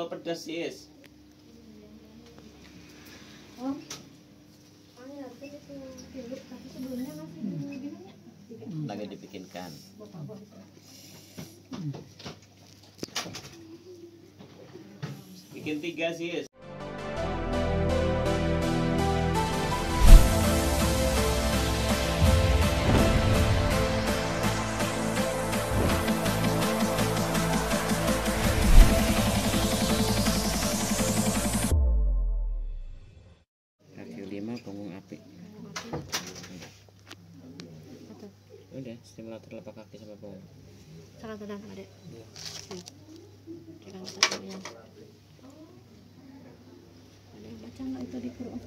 terlalu pedas, Sis. Oh. Sebelumnya masih Lagi dibikinkan. Bikin 3, Sis. Kaki 5 punggung apik. Udah, stimulator lepak kaki sama punggung. sangat tenang ada. Iya. Pegang satu yang. Ada yang baca nggak itu di Quran?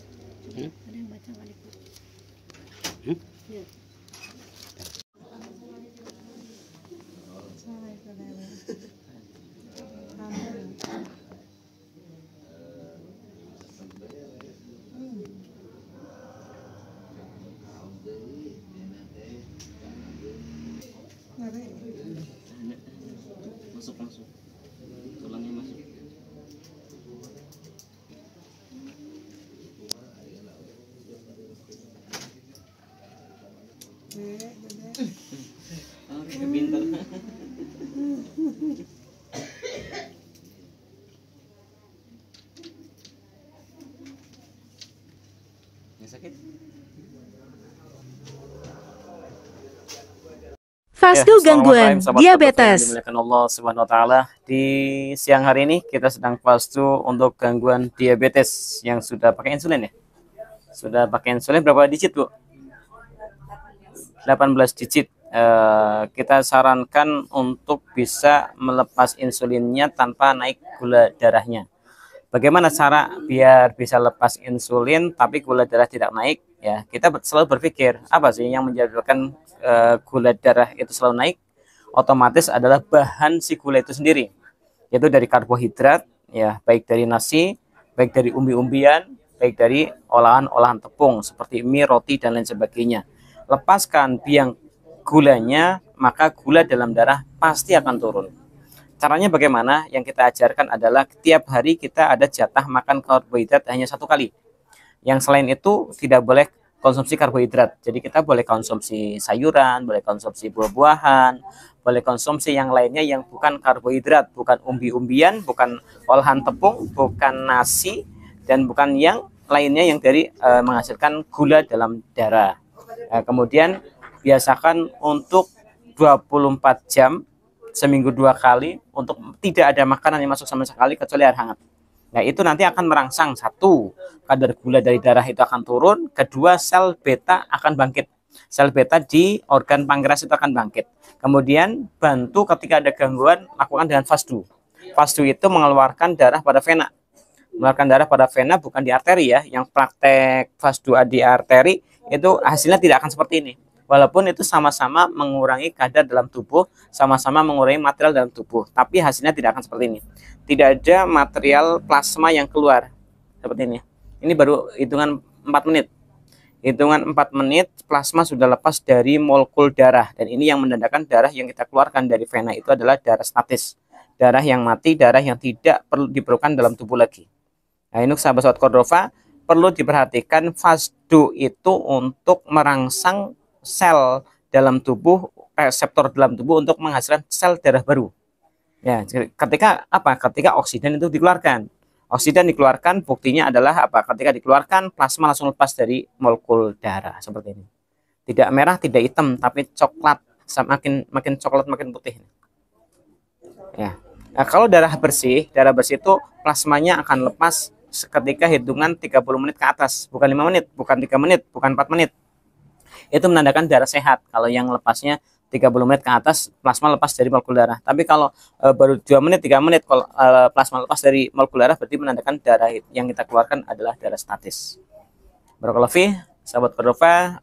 Ada yang baca nggak di Quran? Ya. Masuk langsung. Tulangnya masuk. Oke, pintar. Yang sakit? Fastu gangguan diabetes. Dimuliakan Allah Subhanahu wa taala. Di siang hari ini kita sedang fastu untuk gangguan diabetes yang sudah pakai insulin ya. Sudah pakai insulin berapa digit, Bu? 18 digit. Kita sarankan untuk bisa melepas insulinnya tanpa naik gula darahnya. Bagaimana cara biar bisa lepas insulin tapi gula darah tidak naik? Ya, kita selalu berpikir apa sih yang menyebabkan gula darah itu selalu naik? Otomatis adalah bahan si gula itu sendiri, yaitu dari karbohidrat, ya, baik dari nasi, baik dari umbi-umbian, baik dari olahan-olahan tepung seperti mie, roti dan lain sebagainya. Lepaskan biang gulanya, maka gula dalam darah pasti akan turun. Caranya bagaimana? Yang kita ajarkan adalah tiap hari kita ada jatah makan karbohidrat hanya 1 kali. Yang selain itu tidak boleh konsumsi karbohidrat. Jadi kita boleh konsumsi sayuran, boleh konsumsi buah-buahan, boleh konsumsi yang lainnya yang bukan karbohidrat, bukan umbi-umbian, bukan olahan tepung, bukan nasi, dan bukan yang lainnya yang dari menghasilkan gula dalam darah. Kemudian biasakan untuk 24 jam seminggu 2 kali untuk tidak ada makanan yang masuk sama sekali kecuali air hangat. Nah, itu nanti akan merangsang, 1, kadar gula dari darah itu akan turun, 2, sel beta akan bangkit. Sel beta di organ pankreas itu akan bangkit. Kemudian bantu ketika ada gangguan, lakukan dengan fasdu. Fasdu itu mengeluarkan darah pada vena. Mengeluarkan darah pada vena bukan di arteri ya. Yang praktek fasdu di arteri itu hasilnya tidak akan seperti ini. Walaupun itu sama-sama mengurangi kadar dalam tubuh, sama-sama mengurangi material dalam tubuh, tapi hasilnya tidak akan seperti ini. Tidak ada material plasma yang keluar seperti ini. Ini baru hitungan 4 menit. Hitungan 4 menit plasma sudah lepas dari molekul darah, dan ini yang menandakan darah yang kita keluarkan dari vena itu adalah darah statis. Darah yang mati, darah yang tidak perlu diperlukan dalam tubuh lagi. Nah, ini sahabat-sahabat Cordova perlu diperhatikan, fasdu itu untuk merangsang sel dalam tubuh, reseptor dalam tubuh untuk menghasilkan sel darah baru. Ya, ketika apa? Ketika oksigen itu dikeluarkan. Oksigen dikeluarkan, buktinya adalah apa? Ketika dikeluarkan, plasma langsung lepas dari molekul darah seperti ini. Tidak merah, tidak hitam, tapi coklat. Makin coklat makin putih. Ya. Nah, kalau darah bersih itu plasmanya akan lepas ketika hitungan 30 menit ke atas, bukan 5 menit, bukan 3 menit, bukan 4 menit. Itu menandakan darah sehat. Kalau yang lepasnya 30 menit ke atas, plasma lepas dari molekul darah. Tapi kalau baru 2 menit, 3 menit kalau plasma lepas dari molekul darah, berarti menandakan darah yang kita keluarkan adalah darah statis. Barakallahu fi, sahabat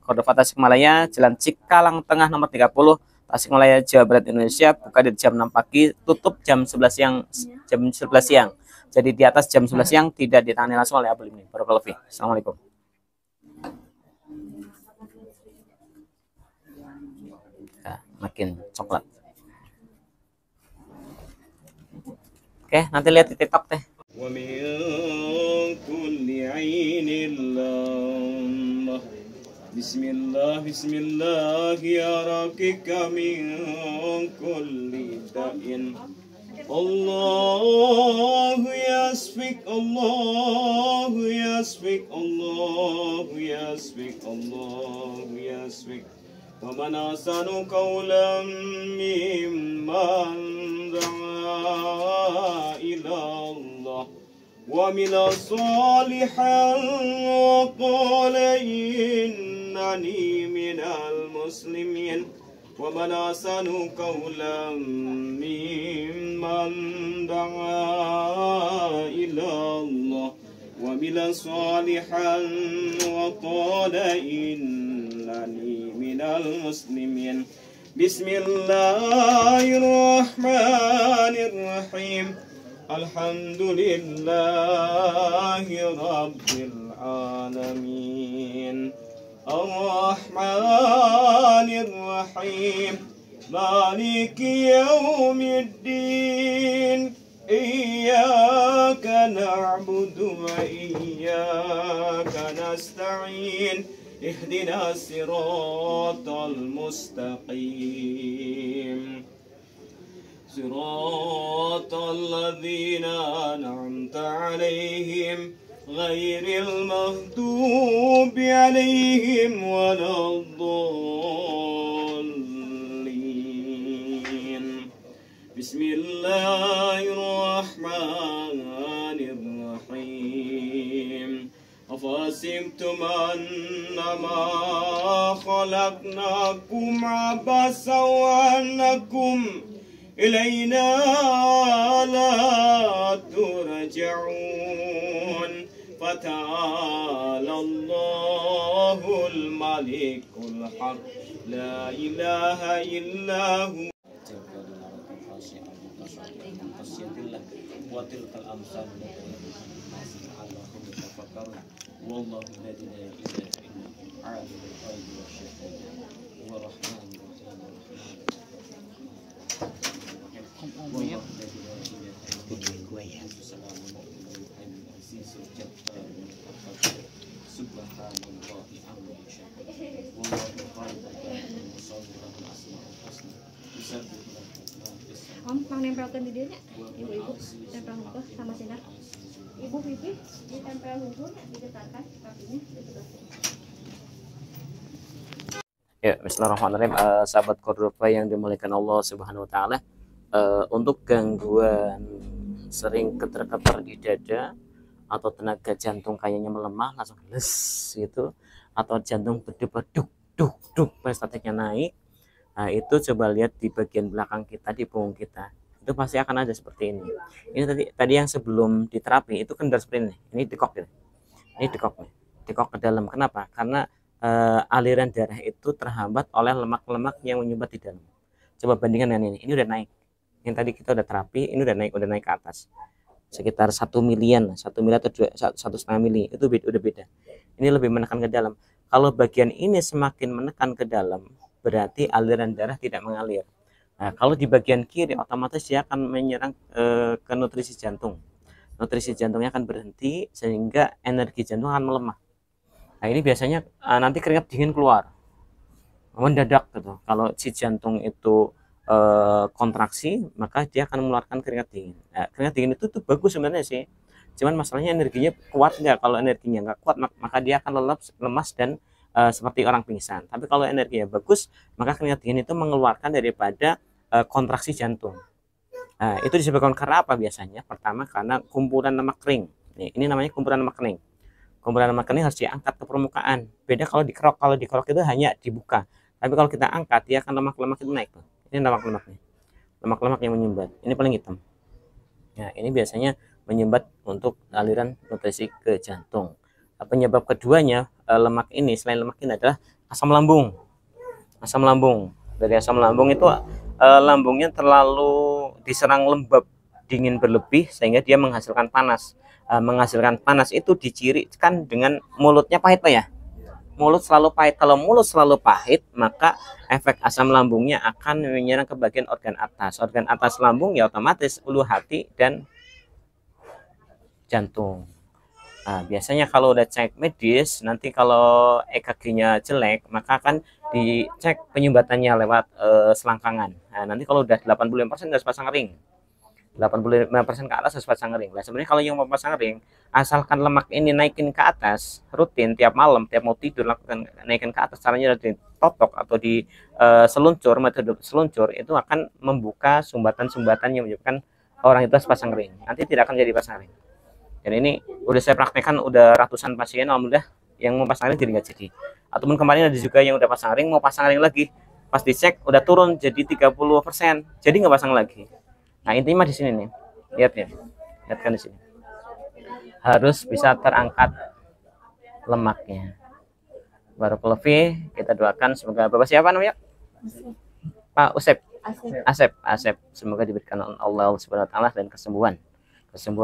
Cordova Tasikmalaya, Jalan Cikalang Tengah nomor 30, Tasikmalaya, Jawa Barat, Indonesia. Buka di jam 6 pagi, tutup jam 11 siang. Jadi di atas jam 11 siang tidak ditangani langsung oleh Abul Imin. Barakallahu fi. Assalamualaikum. Makin coklat. Oke, nanti lihat di TikTok teh. Bismillah, bismillah, yarakika min kulli da'in. Allahu yasfik, Allahu yasfik, Allahu yasfik, Allahu yasfik. Wa man ahsanu qawlan mimman da'a ila Allah wa amila salihan wa qala innani minal muslimin. Wa man ahsanu qawlan mimman da'a ila Allah wa amila salihan wa qala innani minal muslimin. Bismillahirrahmanirrahim. Alhamdulillahi rabbil alamin. Ar-Rahmanir Rahim. Maliki yaumiddin. Iyyaka na'budu wa iyyaka nasta'in. Ihdinas siratal mustaqim. Siratal ladzina an'amta 'alaihim ghairil maghdubi 'alaihim waladdallin. Bismillahirrahmanirrahim. Afasibtum annama khalaqnakum 'abasan wa annakum ilayna la turja'un. Fata'ala Allahul malikul haq. La ilaha illahu. Wallahu la ilaha illa huwa alimul ghaibi wasyahada wa rahmanur Om, mang nempelkan di dia nya. Ibu-ibu tempel hukum sama sinar. Ibu Pipi ditempel hukum digetarkan kakinya di sebelah. Ya, bismillahirrahmanirrahim. Sahabat Kordoba yang dimuliakan Allah Subhanahu wa taala, untuk gangguan sering getar-getar di dada atau tenaga jantung kayaknya melemah langsung les gitu, atau jantung berdebar duk duk duk statiknya naik, nah itu coba lihat di bagian belakang kita, di punggung kita, itu pasti akan ada seperti ini. Ini tadi yang sebelum diterapi itu kendor seperti ini dekok gitu. Ini dekok nih, dekok ke dalam. Kenapa? Karena aliran darah itu terhambat oleh lemak-lemak yang menyumbat di dalam. Coba bandingkan dengan ini udah naik. Yang tadi kita udah terapi, ini udah naik ke atas. Sekitar 1 milian, 1 mili atau 1,5 mili, itu udah beda. Ini lebih menekan ke dalam. Kalau bagian ini semakin menekan ke dalam, berarti aliran darah tidak mengalir. Nah, kalau di bagian kiri, otomatis dia akan menyerang ke nutrisi jantung. Nutrisi jantungnya akan berhenti, sehingga energi jantung akan melemah. Nah, ini biasanya nanti keringat dingin keluar, mendadak gitu. Kalau si jantung itu kontraksi, maka dia akan mengeluarkan keringat dingin. Nah, keringat dingin itu tuh bagus sebenarnya sih, cuman masalahnya energinya kuat nggak. Kalau energinya nggak kuat, maka dia akan lemas dan seperti orang pingsan. Tapi kalau energinya bagus, maka keringat dingin itu mengeluarkan daripada kontraksi jantung. Nah, itu disebabkan karena apa biasanya? Pertama, karena kumpulan lemak kering. Ini namanya kumpulan lemak kering. Kumpulan lemak kering harus diangkat ke permukaan. Beda kalau dikerok. Kalau dikerok itu hanya dibuka. Tapi kalau kita angkat, dia akan lemak-lemak itu naik tuh. Ini lemak-lemaknya, lemak-lemak yang menyumbat. Ini paling hitam. Nah, ini biasanya menyumbat untuk aliran nutrisi ke jantung. Penyebab keduanya lemak ini, selain lemak ini, adalah asam lambung. Asam lambung. Dari asam lambung itu lambungnya terlalu diserang lembab dingin berlebih sehingga dia menghasilkan panas. Menghasilkan panas itu dicirikan dengan mulutnya pahit, Pak ya. Mulut selalu pahit. Kalau mulut selalu pahit, maka efek asam lambungnya akan menyerang ke bagian organ atas. Organ atas lambung ya otomatis ulu hati dan jantung. Nah, biasanya kalau udah cek medis, nanti kalau EKG-nya jelek, maka akan dicek penyumbatannya lewat selangkangan. Nah, nanti kalau udah 85% harus pasang ring. 85% ke atas harus pasang ring. Nah, sebenarnya kalau yang mau pasang ring, asalkan lemak ini naikin ke atas, rutin tiap malam, tiap mau tidur lakukan naikin ke atas, caranya dari totok atau di seluncur, metode seluncur itu akan membuka sumbatan-sumbatan yang menyebabkan orang itu harus pasang ring. Nanti tidak akan jadi pasang ring. Dan ini udah saya praktekkan udah ratusan pasien, alhamdulillah yang mau pasang ring jadi nggak jadi. Ataupun kemarin ada juga yang udah pasang ring, mau pasang ring lagi, pas dicek udah turun jadi 30%, jadi nggak pasang lagi. Nah intinya di sini nih, lihat ya, lihat kan di sini, harus bisa terangkat lemaknya. Barakallahu fi, kita doakan semoga Bapak siapa namanya? Pak Usep. Asep, semoga diberikan Allah Subhanahu wa taala dan kesembuhan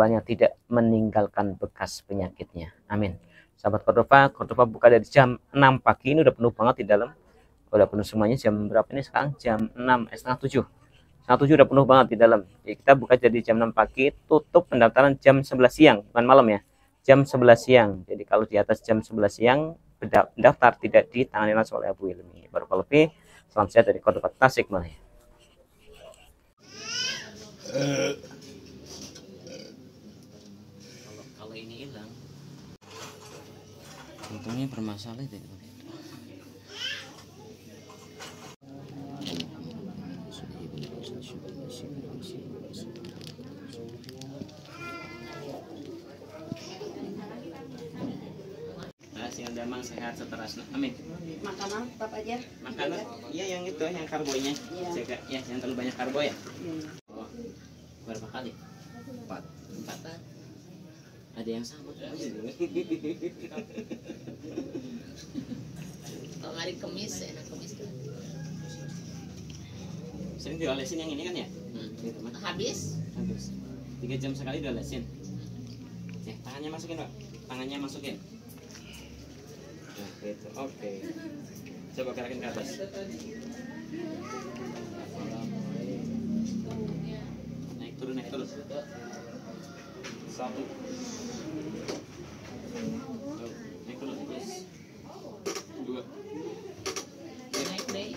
yang tidak meninggalkan bekas penyakitnya. Amin. Sahabat Cordova buka dari jam 6 pagi, ini udah penuh banget di dalam. Udah penuh semuanya. Jam berapa ini sekarang? Jam 6, setengah 7. Setengah 7 udah penuh banget di dalam. Jadi kita buka jadi jam 6 pagi, tutup pendaftaran jam 11 siang, bukan malam ya. Jam 11 siang. Jadi kalau di atas jam 11 siang pendaftar tidak ditangani langsung oleh Abu Ilmi. Barakallahu fi. Salam sehat dari Cordova Tasikmalaya. Kalau ini hilang, untungnya bermasalah itu. Yang damang sehat seterusnya. Amin. Makanan tetap aja. Makanan, iya yang itu, yang karbonya. Jaga ya, yang terlalu banyak karbo ya. Oh, berapa kali? 4. Ada yang sama. Kalau hari Kamis, enak Kamis kan. Sering diolesin yang ini kan ya? Gitu, Habis. 3 jam sekali diolesin. Tangannya masukin, Pak. Tangannya masukin. Nah, gitu. Oke. Coba gerakin ke atas. Naik turun. 1. Naik turun. 2. Naik deh.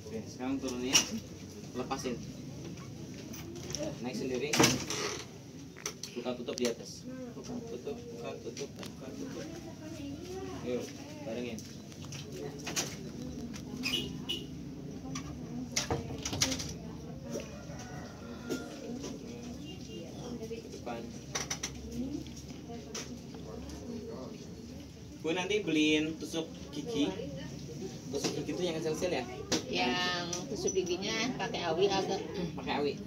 Oke, sekarang turunnya. Lepasin. Naik sendiri. Buka tutup di atas. Buka tutup. Yuk, barengin. Depan. Bu nanti beliin tusuk gigi. Tusuk gigi itu yang kecil-kecil ya? Yang tusuk giginya pakai awi agak. Pakai awi.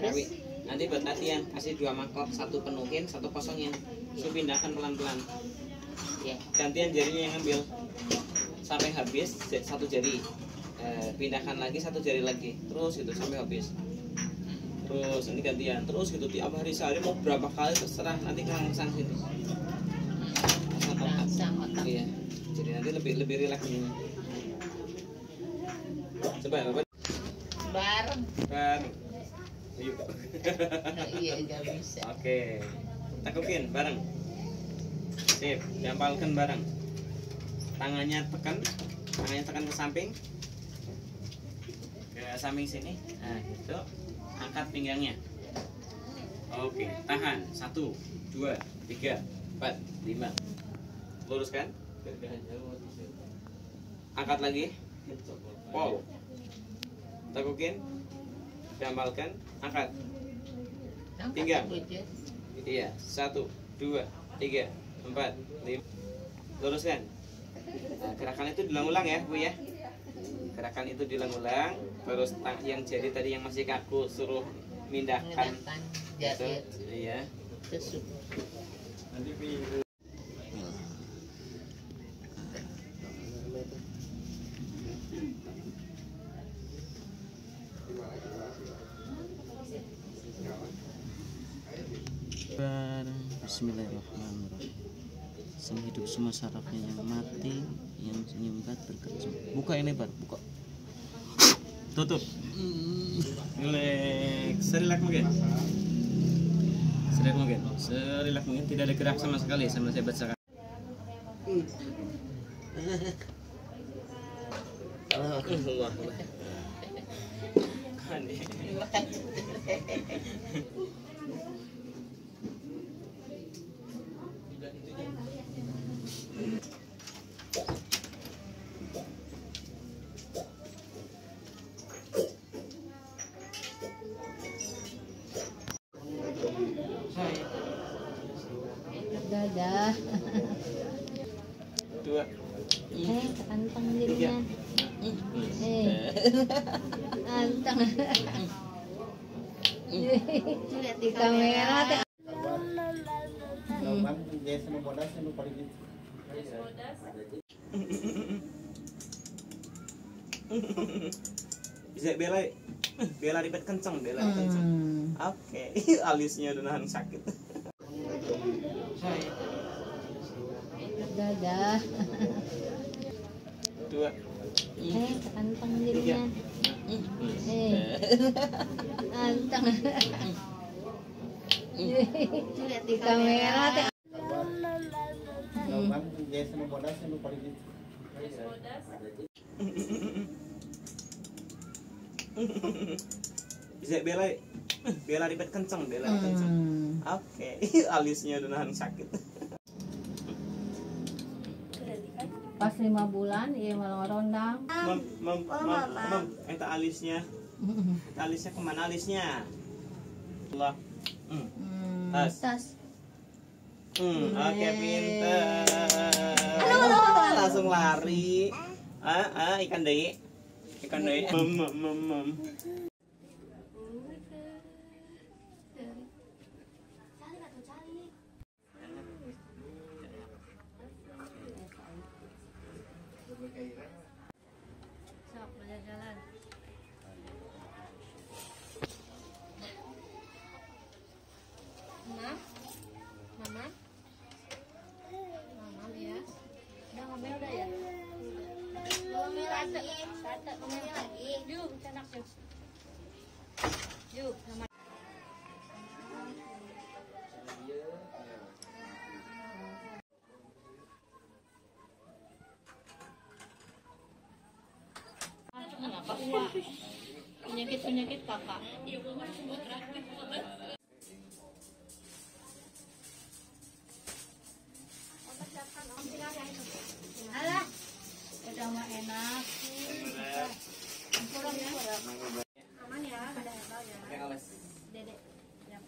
Terus Awi. Nanti buat latihan kasih 2 mangkok, 1 penuhin, 1 kosongin. Terus pindahkan pelan-pelan. ya. Gantian jarinya yang ngambil sampai habis 1 jari. Pindahkan lagi 1 jari lagi. Terus gitu sampai habis. Terus ini gantian. Terus gitu tiap hari sehari mau berapa kali terserah, nanti langsung situ. Rangsang otak. Iya. Jadi nanti lebih rileks ini. Coba Bapak. Bareng. Ayo. Iya, nggak bisa. Oke. Tekukin bareng. Sip, jampalkan bareng. Tangannya tekan ke samping. Ke samping sini. Nah, gitu. Angkat pinggangnya. Oke, tahan. 1, 2, 3, 4, 5. Luruskan. Angkat lagi. Wow. Tekukin. Jampalkan, angkat. Pinggang. Iya, 1, 2, 3, 4, 5. Luruskan. Nah, gerakan itu diulang-ulang ya, Bu ya. Gerakan itu diulang-ulang. Terus yang jari tadi yang masih kaku suruh mindahkan. Jari. Iya. Tusuk. Bismillahirrahmanirrahim. Semua hidup semua sarafnya yang mati, yang nyumbat berkecamuk. Buka ini lebar, buka. Tutup. Relax. serileks mungkin. Serileks mungkin, tidak ada gerak sama sekali sama saya bacakan. Allah. Dadah. 2. Anteng jadinya. Anteng. Lihat di kamera teh. Bisa bela ribet kenceng, bela kenceng. Oke. Alisnya udah nahan sakit. Dadah. 2. Anteng jadinya. Anteng. Lihat di kamera teh. Bisa bela ribet kenceng, bela kenceng. Oke. Alisnya udah nahan sakit. Pas 5 bulan iya malah rondang. Eta alisnya. Alisnya kemana alisnya? Allah. Tas. Oke, pinter. Langsung lari. Ikan deui. Mem. Sok jalan-jalan. Mama ya. Udah ngomel udah ya? Ngomel lagi. Ngomel lagi. Yuk, cenak yuk. Yuk, sama. Kenapa uang? Penyakit kakak. Alah, udah mah enak. Aman ya, ada herbal ya. Dedek. Siap.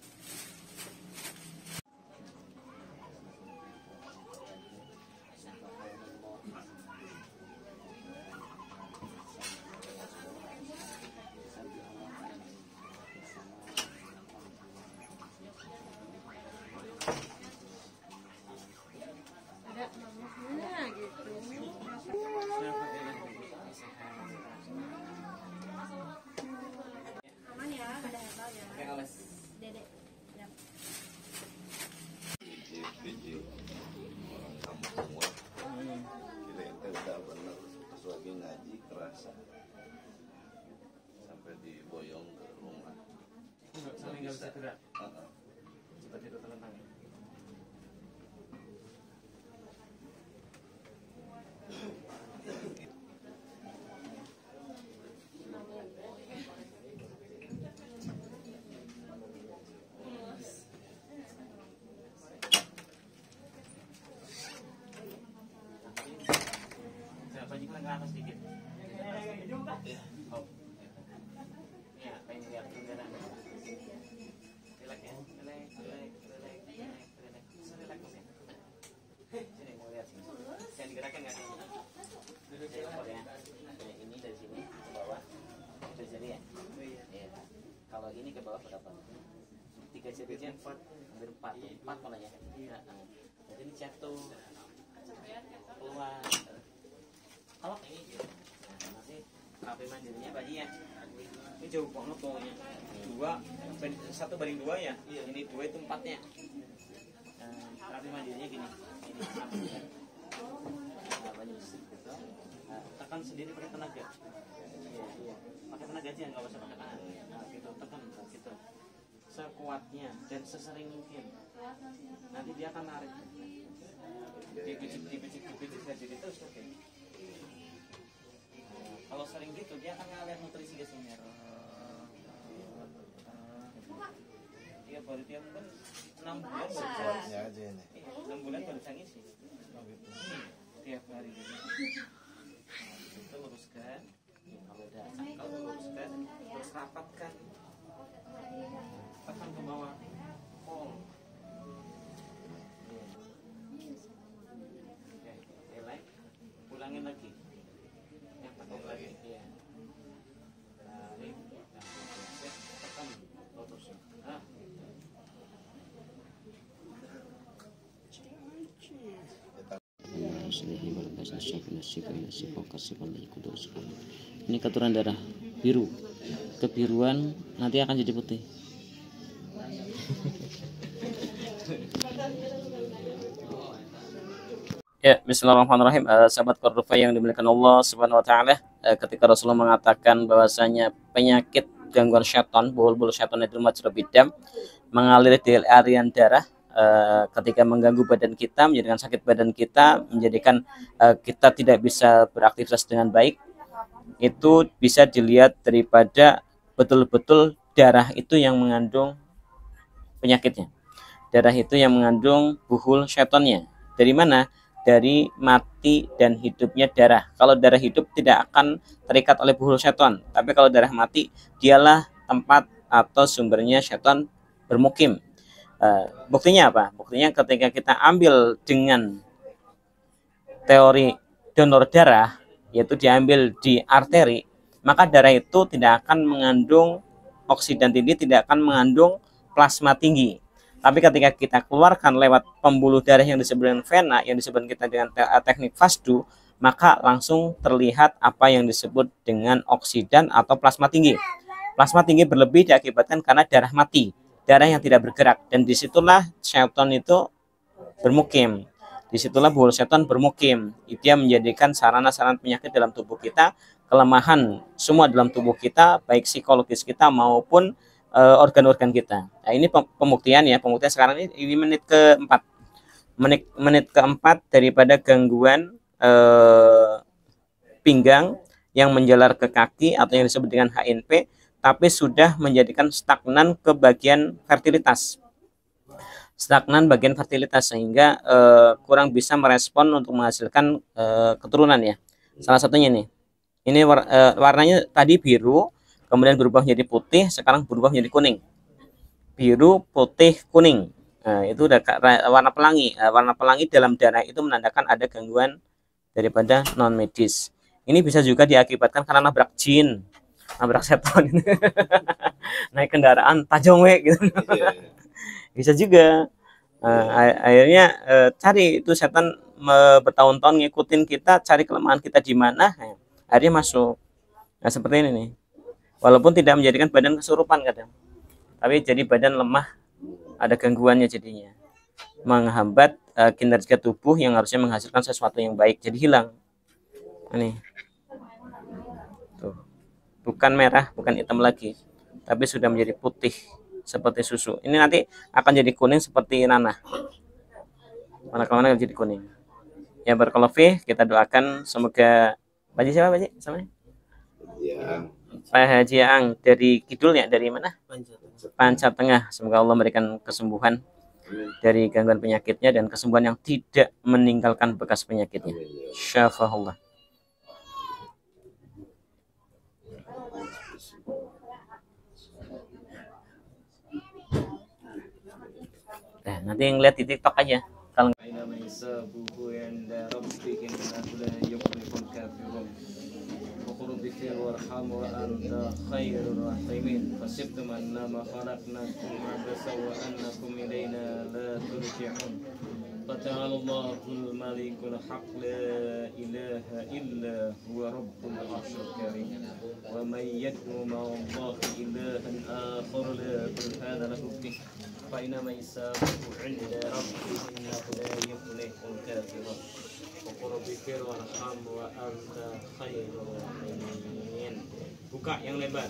Ada mamahnya gitu. Aman ya, ada herbal ya. Dedek. Siap. Kita udah bener pas lagi ngaji kerasa sampai diboyong ke rumah. Sampai nggak bisa gerak. Seperti itu telentang. Bajikan ke atas sedikit. Oh. Ya, pengen lihat beneran. Relax ya, relax. Relax ya. Sini mau lihat sini. Yang digerakin nggak sih? Ya. Nah, ini dari sini ke bawah. Dari sini ya. Iya. Kalau ini ke bawah berapa? 3 jari 4, hampir 4 malah ya. Jadi ini jatuh. Keluar. Kalau ini masih HP mandirinya bagian ini jauh banget pokoknya 1:2 ya, ini 2 itu 4-nya. HP mandirinya gini, ini tekan sendiri pakai tenaga, iya pakai tenaga aja nggak usah pakai tangan, gitu tekan gitu. sekuatnya dan sesering mungkin. Nanti dia akan narik. Dipicik jadi terus oke. Kalau sering gitu dia akan ngalir nutrisi ke sini. Dia baru dia mungkin 6 bulan Sekuatnya aja ini. 6 bulan baru bisa ngisi. Tiap hari gitu. Itu luruskan. Kalau luruskan terus rapatkan. Tekan ke bawah. Ulangin lagi. Yang tekan lagi. Iya. Tarik. Tekan. Terus. Ini kotoran darah biru, kebiruan nanti akan jadi putih. Ya, bismillahirrahmanirrahim. Sahabat Kordofa yang dimuliakan Allah Subhanahu wa taala, ketika Rasulullah mengatakan bahwasanya penyakit gangguan syaitan, bul-bul syaitan itu majrabid dam, mengalir di aliran darah, ketika mengganggu badan kita, menjadikan sakit badan kita, menjadikan kita tidak bisa beraktivitas dengan baik, itu bisa dilihat daripada betul-betul darah itu yang mengandung penyakitnya. Darah itu yang mengandung buhul syaitannya. Dari mana? Dari mati dan hidupnya darah. Kalau darah hidup tidak akan terikat oleh buhul syaitan, tapi kalau darah mati, dialah tempat atau sumbernya syaitan bermukim. Buktinya apa? Buktinya ketika kita ambil dengan teori donor darah, yaitu diambil di arteri, maka darah itu tidak akan mengandung oksidan tinggi, tidak akan mengandung plasma tinggi. Tapi ketika kita keluarkan lewat pembuluh darah yang disebut dengan vena, yang disebut kita dengan teknik FASDU, maka langsung terlihat apa yang disebut dengan oksidan atau plasma tinggi. Plasma tinggi berlebih diakibatkan karena darah mati, darah yang tidak bergerak, dan disitulah syaitan itu bermukim. Disitulah buhul syaitan bermukim. Dia menjadikan sarana-sarana penyakit dalam tubuh kita, kelemahan semua dalam tubuh kita, baik psikologis kita maupun organ-organ kita. Nah, ini pembuktian ya, pembuktian sekarang ini menit keempat. Menit keempat daripada gangguan pinggang yang menjalar ke kaki atau yang disebut dengan HNP, tapi sudah menjadikan stagnan ke bagian fertilitas. Stagnan bagian fertilitas sehingga kurang bisa merespon untuk menghasilkan keturunan ya. Salah satunya nih. Ini warnanya tadi biru, kemudian berubah menjadi putih, sekarang berubah menjadi kuning. Biru, putih, kuning. Nah, itu udah warna pelangi. Warna pelangi dalam darah itu menandakan ada gangguan daripada non medis. Ini bisa juga diakibatkan karena nabrak jin, nabrak setan. Naik kendaraan tajong gitu. Bisa juga. Akhirnya cari itu setan bertahun-tahun ngikutin kita, cari kelemahan kita di mana, akhirnya masuk. Nah, seperti ini nih. Walaupun tidak menjadikan badan kesurupan kadang, tapi jadi badan lemah, ada gangguannya jadinya, menghambat kinerja tubuh yang harusnya menghasilkan sesuatu yang baik, jadi hilang. Ini tuh, bukan merah, bukan hitam lagi, tapi sudah menjadi putih seperti susu. Ini nanti akan jadi kuning seperti nanah. Mana-mana jadi kuning. Ya barakallahu fi, kita doakan semoga Pak Haji siapa Pak Haji? Sama? Ya. Pak Haji Ang dari Kidul ya, dari mana? Panca Tengah. Semoga Allah memberikan kesembuhan dari gangguan penyakitnya dan kesembuhan yang tidak meninggalkan bekas penyakitnya. Syafahullah. Nah, nanti yang lihat di TikTok aja. Kalau بخير وارحم وأنت خير الراحمين فسبتم أنما خلقناكم عبثا وأنكم إلينا لا ترجعون فتعالى الله الملك الحق لا إله إلا هو رب العرش الكريم ومن يدعو مع الله إلها آخر لا برهان له به فإنما حسابه عند ربه إنه لا يفلح الكافرون وقل بخير وارحم وأنت خير الراحمين. Buka yang lebar.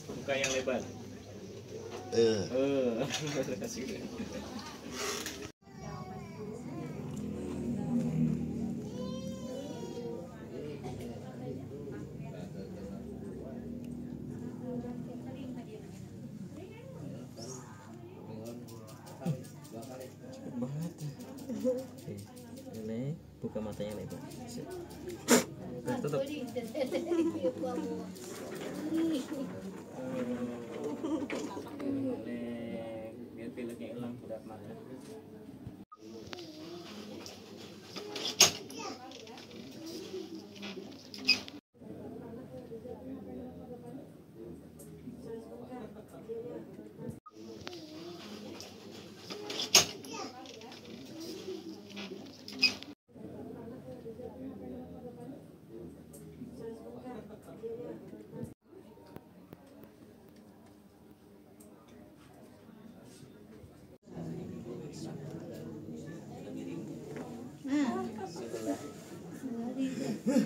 Buka yang lebar. banget. Ini buka matanya lebar. Tutup. Biar pileknya hilang udah mata.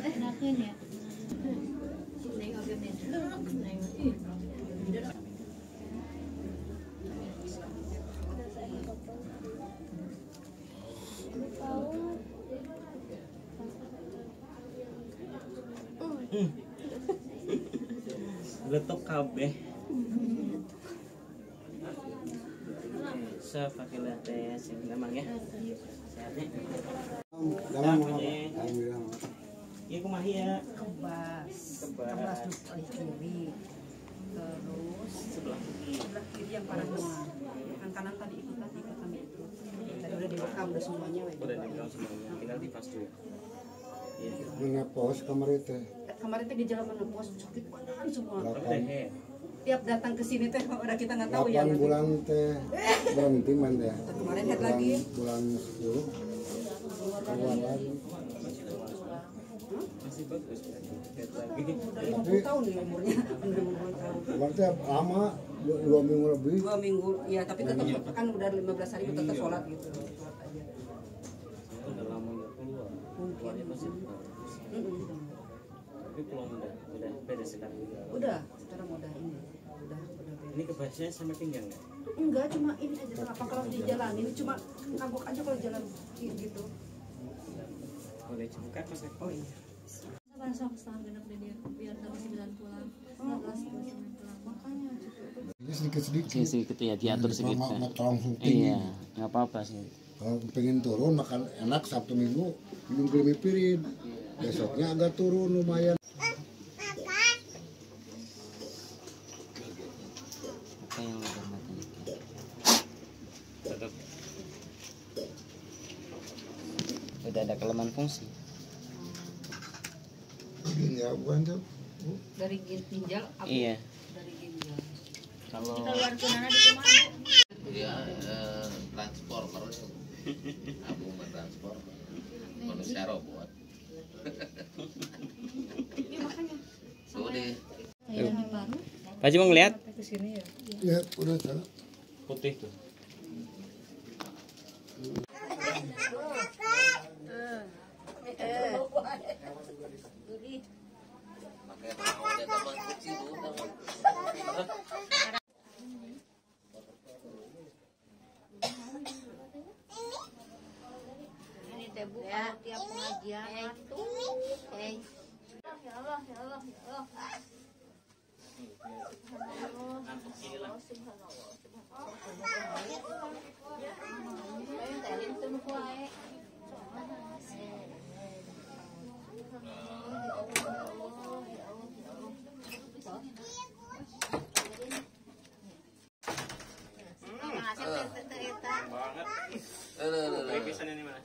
Enakin ya. Letok kabeh. Saya pakai latte sing gampang ya. Sehatnya. Iya kumaha ya? Kebas Kebas. oleh kiri, terus Sebelah kiri. sebelah kiri yang parah semua, yang kanan tadi ikut kami itu tadi udah direkam udah semuanya Udah dibilang semuanya, tinggal dipas dulu. Iya. Menepos kamar itu. kemarin teh gejala menopause sakit badan semua, Teh. tiap datang ke sini teh udah kita nggak tahu ya 8 bulan teh berhenti man ya. kemarin head lagi Bulan 10 keluar lagi. Masih bagus. Lihat lagi. udah 50 tahun nih umurnya udah 50 tahun Berarti lama 2 minggu lebih. 2 minggu ya, tapi tetap kan udah 15 hari tetap sholat gitu, sholat aja. Udah lama nggak keluar. Keluarnya pasti bagus. Tapi pulang udah beda sekarang. Udah sekarang udah ini udah beda. Ini kebasnya sampai pinggang nggak? Enggak, cuma ini aja kenapa kalau di jalan ini cuma kagok aja kalau jalan gitu. Boleh buka pas ya? Oh iya. Sabar sok setengah genap deh dia biar tanggal 9 pulang. 11 pulang. Makanya Ini sedikit-sedikit. Sedikit ya diatur sedikit. Tolong syuting. Iya, nggak apa-apa sih. Kalau pengen turun makan enak Sabtu Minggu minum pirin. Besoknya agak turun lumayan. Apa yang udah mati? Tetap. Udah ada kelemahan fungsi. Ya bukan tuh. Dari ginjal apa? Iya. Dari ginjal. Kalau keluar ke mana di rumah. Dia transformer, abu transformer, manusia robot. Tuh deh. Cairan di paru. Pak Haji mau ngeliat? Ke sini ya. Ya udah tahu. Putih tuh. Pakai naonnya teman kecil teman. Ini teh Bu kalau tiap pengajian tuh. Ya Allah, ya Allah, ya Allah. Pisan ini mana?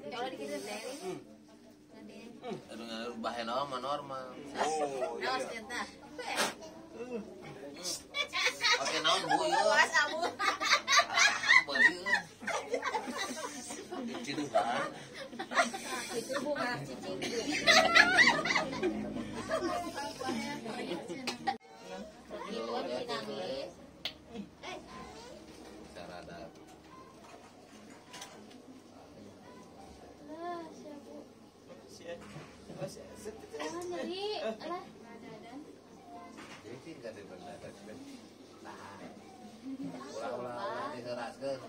Kalau dikirim teh ini. Dengan rubah normal. Oh, iya. Pakai naon bu ya? Beli. Cidu kan? Itu Bu nggak cicing. Cara ada. Jangan nyeri, alah. jadi benar. Nah, ulah-ulah diseraskeun.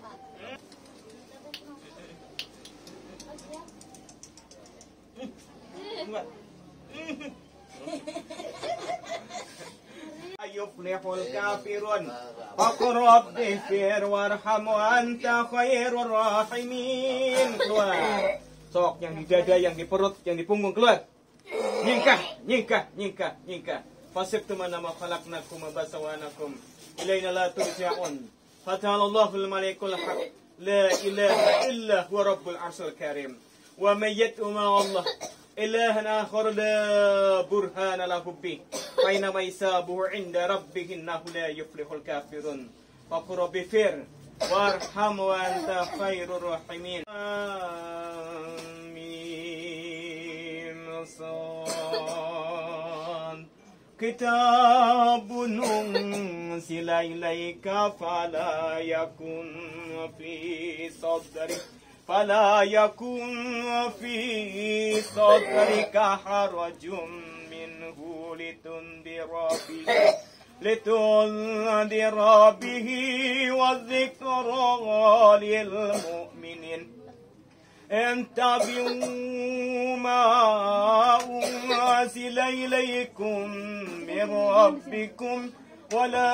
yuflihul kafirun Faqur rabbi fir warham wa anta khairur rahimin. Keluar. Sok yang di dada, yang di perut, yang di punggung keluar. Nyingkah, nyingkah, nyingkah, nyingkah. Fasibtum annama khalaqnakum wa basawanakum ilaina la turja'un. Fata'alallahul malikul haq. La ilaha illa huwa rabbul arsyil karim. Wa may yad'u ma'allah ilahan akhar la burhana lahu bih. Fa inna ma hisabuhu 'inda rabbih innahu la yuflihul kafirun. Faqur rabbi fir warham wa anta khairur rahimin. Kitabun unsila ilaika fala yakun fi sadrika harajum minhu litundira bihi wa dhikra lil mu'minin. انتبهوا ما أنزل إليكم من ربكم ولا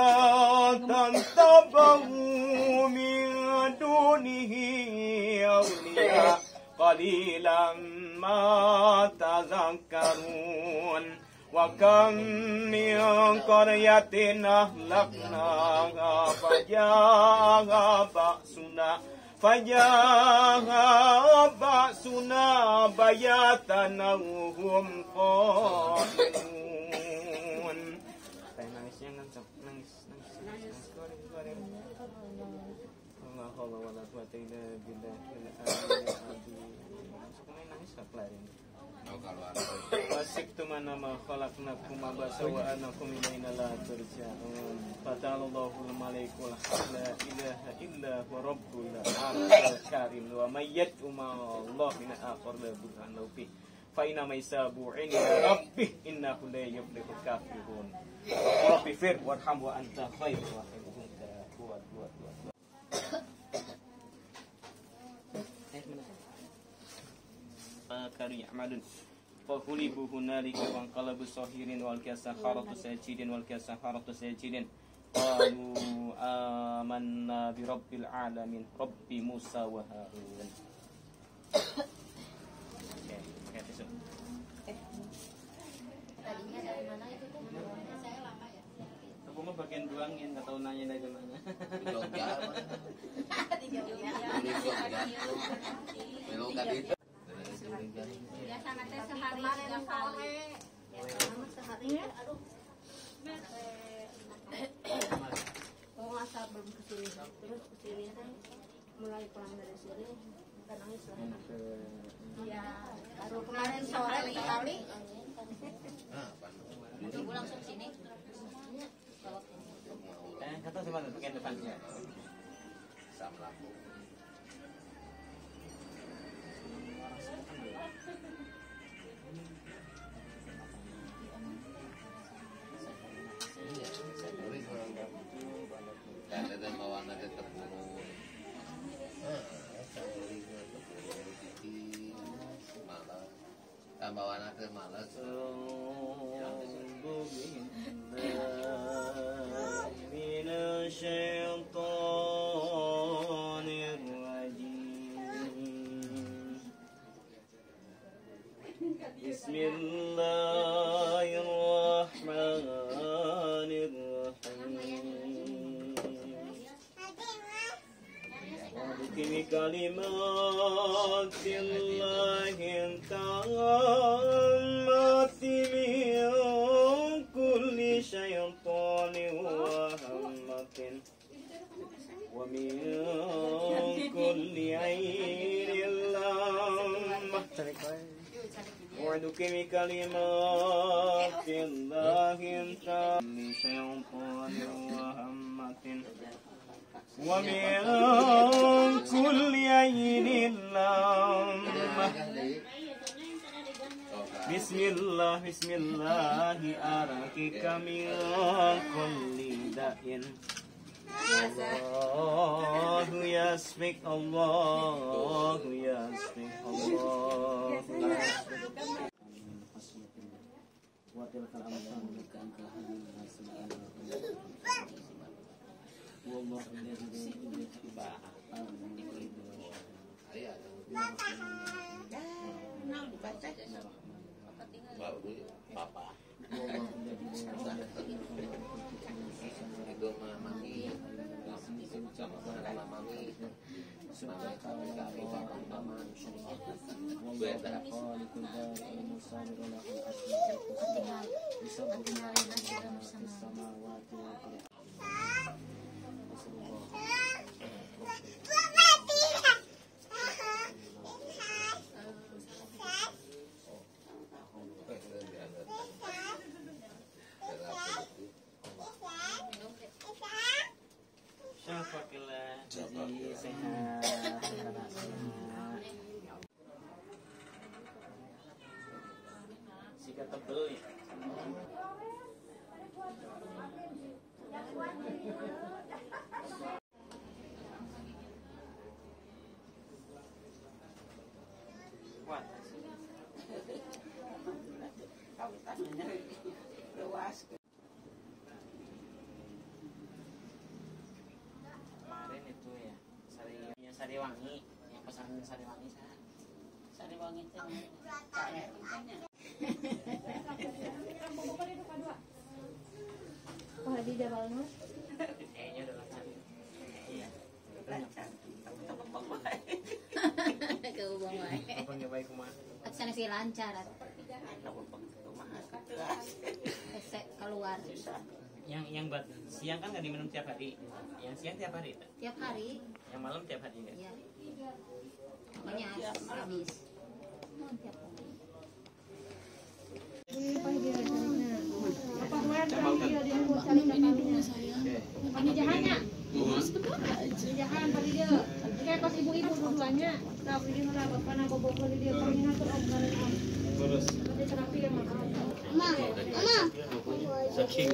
تنتبهوا من دونه أولياء قليلا ما تذكرون وكم من قرية أهلكناها فجاءها بأسنا بياتا وهم قائلون. Nangisnya nangis, nangis. Allah Allah wala quwwata illa billah. Nangis kelarin. Wasibtum annama khalaqnakum abasa wa annakum ilaina la turja'un. Fata'alallahul malikul haq la ilaha illa huwa rabbul arsyil karim. Wa may yad'u ma'allahi min akhar la burhana lahu bih. Fa inna ma hisabuhu 'inda rabbih innahu la yuflihul kafirun. Rabbi fir warham wa anta khairur rahimin. Kari ya'malun fahulibu hunalika wa anqalabu sahirin wal kasaharatu sajidin qalu amanna bi rabbil alamin rabbi Musa wa Harun. Oke, besok. Tadinya dari mana itu tuh? Saya lama ya. Aku mah bagian doangin, enggak tahu nanya dari mana. Di Jogja. Belok ka dito. Biasanya teh sehari 3 kali. Biasanya sehari aduh. Oh, asal belum kesini, terus kesini kan mulai pulang dari sini kan nangis lah. Iya, baru kemarin sore sekali. Udah langsung sini. Kata sama bagian depannya. Sama bawa anak ke malas. Bismillahirrahmanirrahim. Bikini kalimatillahi tammati min kulli syaittanin wa hammatin wa min kulli ainin lammah. Wa'duki kalimatillahi tammati syaittanin wa hammatin wa min kulli ainin lammah. Bismillah, bismillah, arakika min kulli da'in. Allahu yasfik, Allahu yasfik, Allahu yasfik. Syafaqillah, jadi sehat. Sikat tebel ya. Kuat. Kemarin itu ya, Sariwangi, yang pesan Sariwangi saya. Sariwangi itu. Wah, di Jabalnya. Kayaknya udah lama. Iya. Kau bang wae. Apa nggak baik kumaha? Sana sih lancar. Ese keluar. Yang buat siang kan nggak diminum tiap hari. Yang siang tiap hari. Tiap hari. Yang malam tiap hari nggak? Iya. Pokoknya habis. Tiap hari. Jahannya. Jahan tadi dia. Kayak kos ibu-ibu dua-duanya. Tahu dia merawat karena bobok dia koordinator om. Terus. Nanti terapi ya mama. Saking.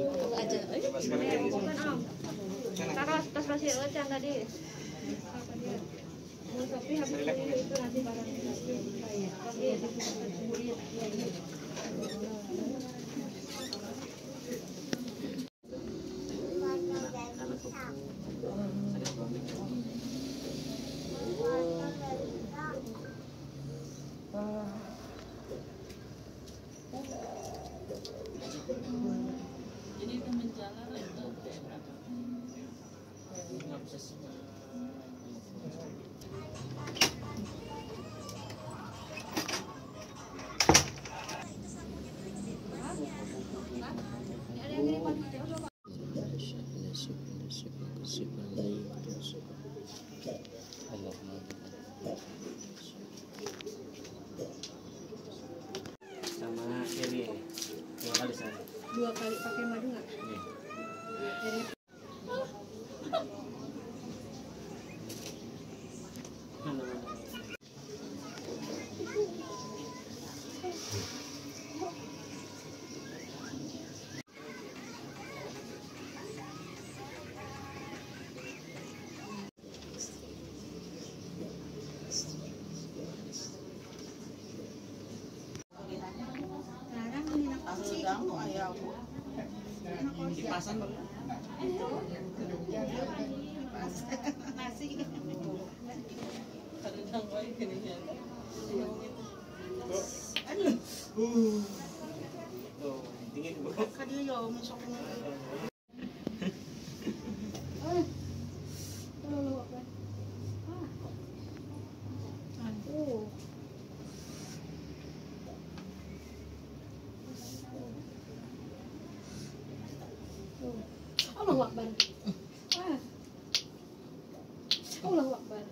Taruh tas pasir ocan tadi. Tapi habis itu nanti barang Sama ini dua kali sana. dua kali pakai madu nggak? Kipasan bang. Dingin bu. Allahu Akbar. Allahu Akbar.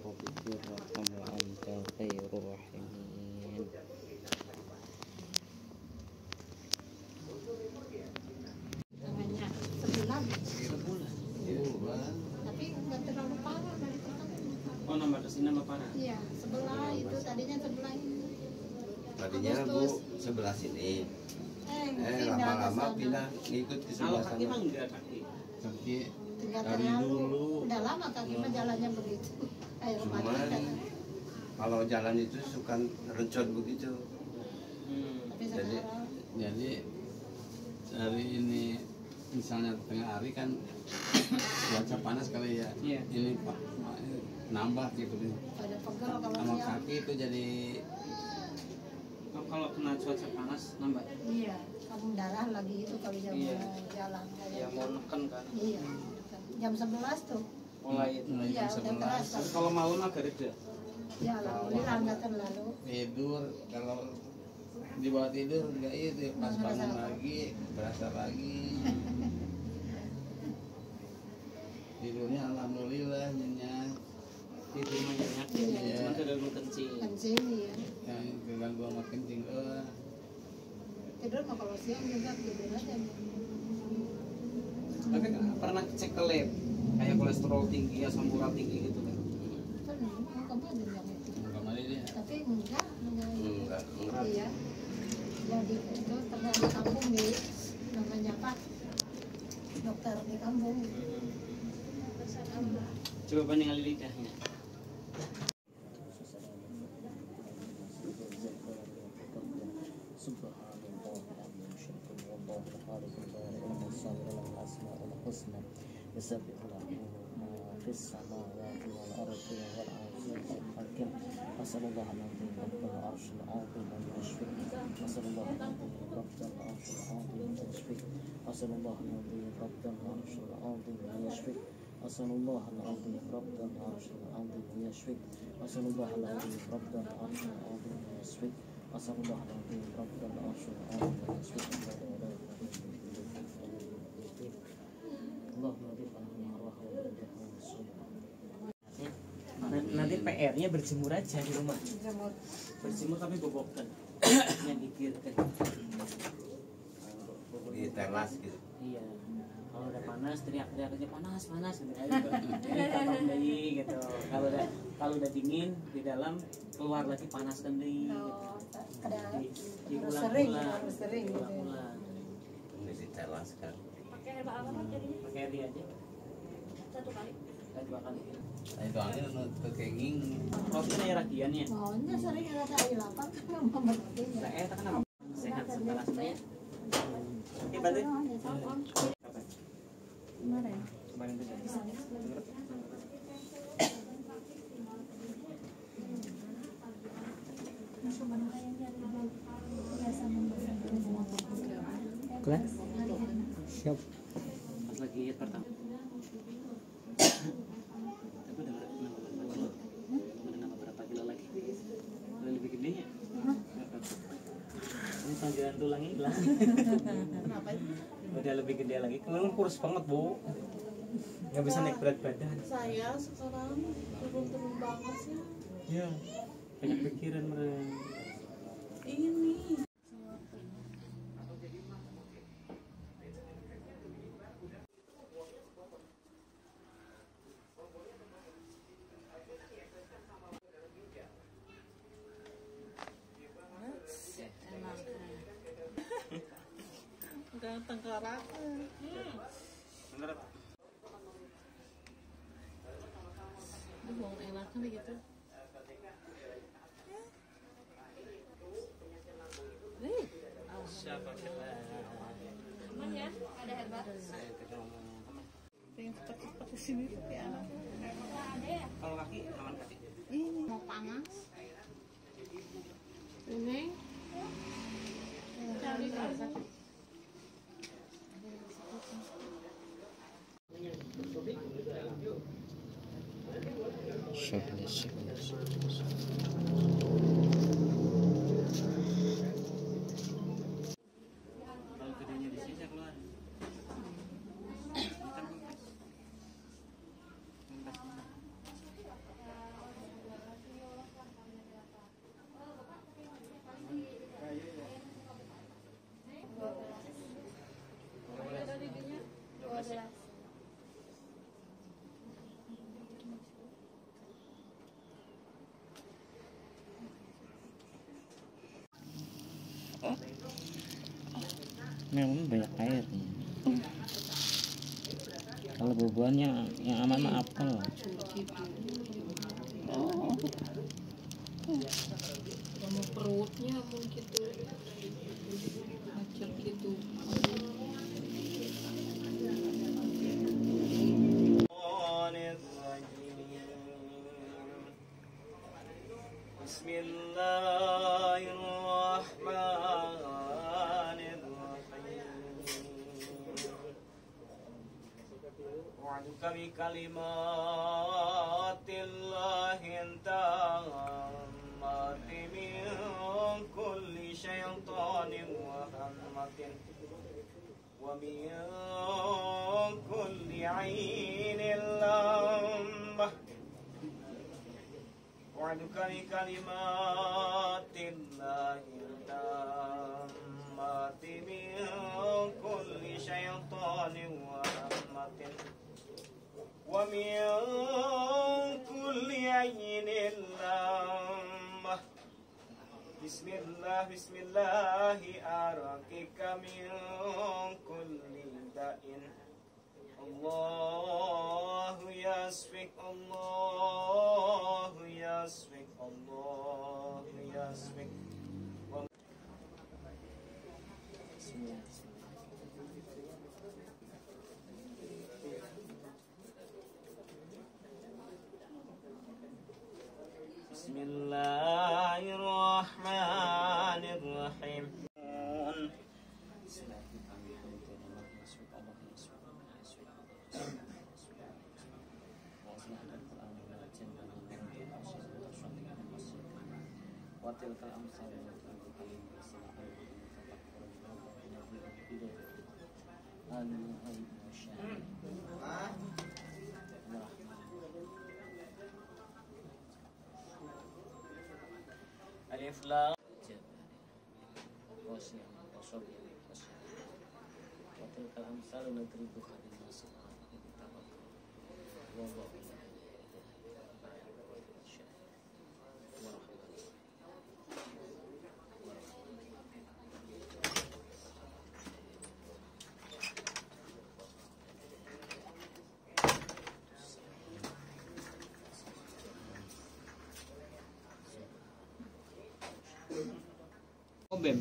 Rabbi firhamna anta khairur rahimin. Iya, sebelah itu tadinya sebelah ini. Tadinya Bu sebelah sini. Lama-lama pindah ngikut ke Kalau sebelah kaki sana. mah enggak kaki. Kaki Enggak dari terlalu. dulu. Udah lama kaki mah jalannya begitu. Air mati Cuman kan. kalau jalan itu suka rencot begitu. Tapi Jadi sekarang Jadi hari ini misalnya tengah hari kan cuaca panas kali ya. Iya. Ini nambah gitu nih. pada pegel kalau Sama siang. kaki itu jadi Kalau kena cuaca panas nambah. Iya, kamu darah lagi itu kalau jam Iya. jalan kayak Ya mau neken kan. Iya. Jam 11 tuh. Mulai itu. mulai Iya, jam udah 11 terasa. Tapi kalau malam agak reda. Ya, alhamdulillah enggak terlalu. tidur, kalau di bawah tidur enggak itu pas bangun lagi berasa lagi. Tidurnya alhamdulillah nyenyak. Tidur mah nyenyak. Iya. Cuma keganggu kencing. Kencing ya. Yang keganggu sama kencing Tidur mah kalau siang juga tidur aja. Tapi pernah cek ke lab kayak kolesterol tinggi, asam urat tinggi gitu kan. Pernah, mau kemarin yang itu. kemarin dia Tapi enggak. enggak. Iya. Jadi itu pernah di kampung di namanya Pak dokter di kampung. Coba banding kali lidahnya. يسبح له ما في السماوات والأرض والعزيز الحكيم أسأل الله العظيم رب العرش العظيم أن يشفيك أسأل الله العظيم رب العرش العظيم أن يشفيك أسأل الله العظيم رب العرش العظيم أن يشفيك أسأل الله العظيم رب العرش العظيم أن يشفيك أسأل الله العظيم رب العرش العظيم أن يشفيك أسأل الله العظيم رب العرش العظيم أن يشفيك Nanti PR-nya berjemur aja di rumah. Berjemur tapi bobokan. Yang dikirkan. Di teras gitu. Iya. Kalau udah panas teriak-teriak aja panas gitu. Ayo gitu. Kalau udah dingin di dalam keluar lagi panas kan deui. Harus sering gitu. Ini di teras kan. Pakai air apa jadinya? Pakai dia aja. Satu kali. Dua kali. itu angin untuk kenging. Kalau itu air ragiannya. Maunya sering ada air lapar kan mau berarti. Saya kan sehat setelah saya. Oke, bantu. Kapan? Kemarin. Kemarin itu jadi. Kelas? Siap. Pas lagi hit pertama. Tapi udah nambah berapa kilo lagi? Udah lebih gede ya? Ini panggilan tulangnya hilang. Kenapa itu? Udah lebih gede lagi. Kemarin kurus banget, Bu. Nggak bisa naik berat badan. Saya sekarang turun banget sih. Iya. Banyak pikiran mereka. Ini. Ganteng karakter. Bener, Pak. Mau enak kan gitu. Siapa kita? Aman ya? Ada hebat. Saya ketemu. Pengen cepet-cepet ke sini tapi anak. Ada ya? Kalau kaki aman kaki. Ini mau panas. Ini. Cari sakit. Kalau gedenya di sini saya keluar. Memang banyak air. Kalau buah-buahannya yang aman mah apel. Kamu perutnya mungkin tuh macet gitu. Kalimatillahi tammati min kulli syaitanir rahmatin wa min kulli ainil lamah. Wa'aduka bi kalimatillahi tammati min kulli syaitanir rahmatin wa min kulli aynin lamah. Bismillahi arakika min kulli da'in. Allahu yasfik, Allahu yasfik, Allahu yasfik. Bismillahirrahmanirrahim. Alif lam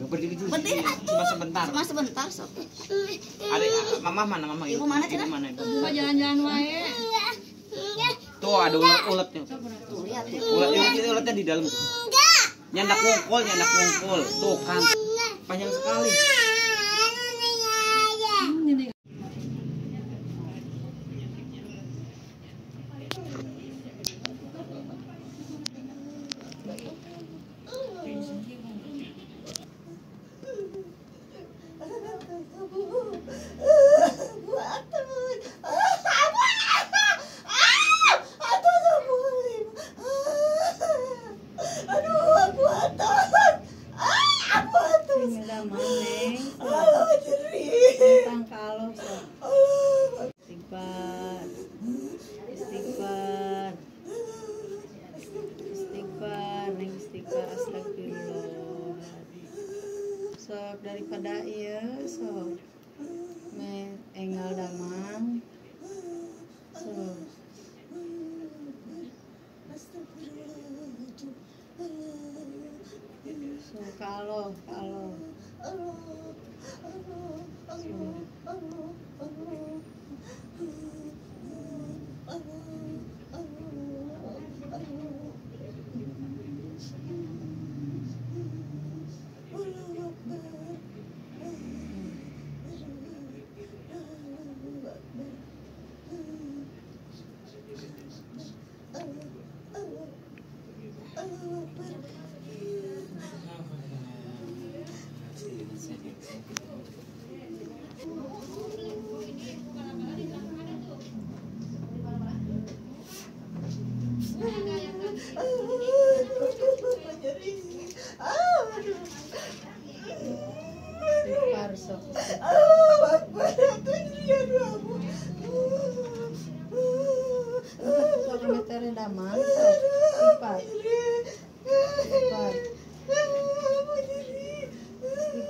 berdiri dulu. Berdiri. Cuma sebentar. Cuma sebentar sok. Ada mama mana mama Ibu mana Cina? Ibu mana ibu? Jalan-jalan wae. Tuh ada ulet-uletnya. Tuh lihat tuh. Uletnya di dalam tuh. Nyandak ngungkul. Tuh kan panjang sekali. Sok daripada iya sok me enggal damang sok kalau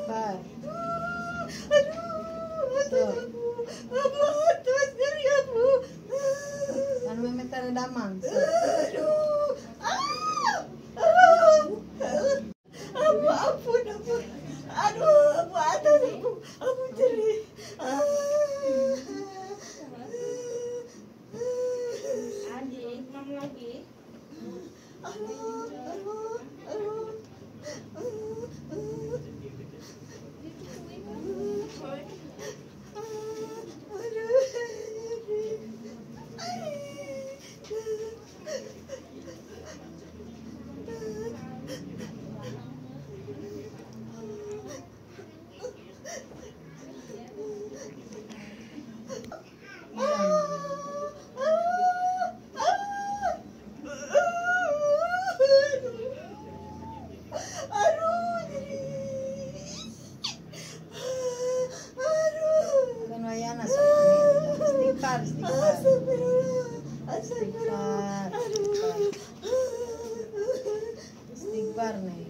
Istighfar. Mamang. Ampun. Aduh, atas aku jadi. Adik, mama lagi. Istighfar nih.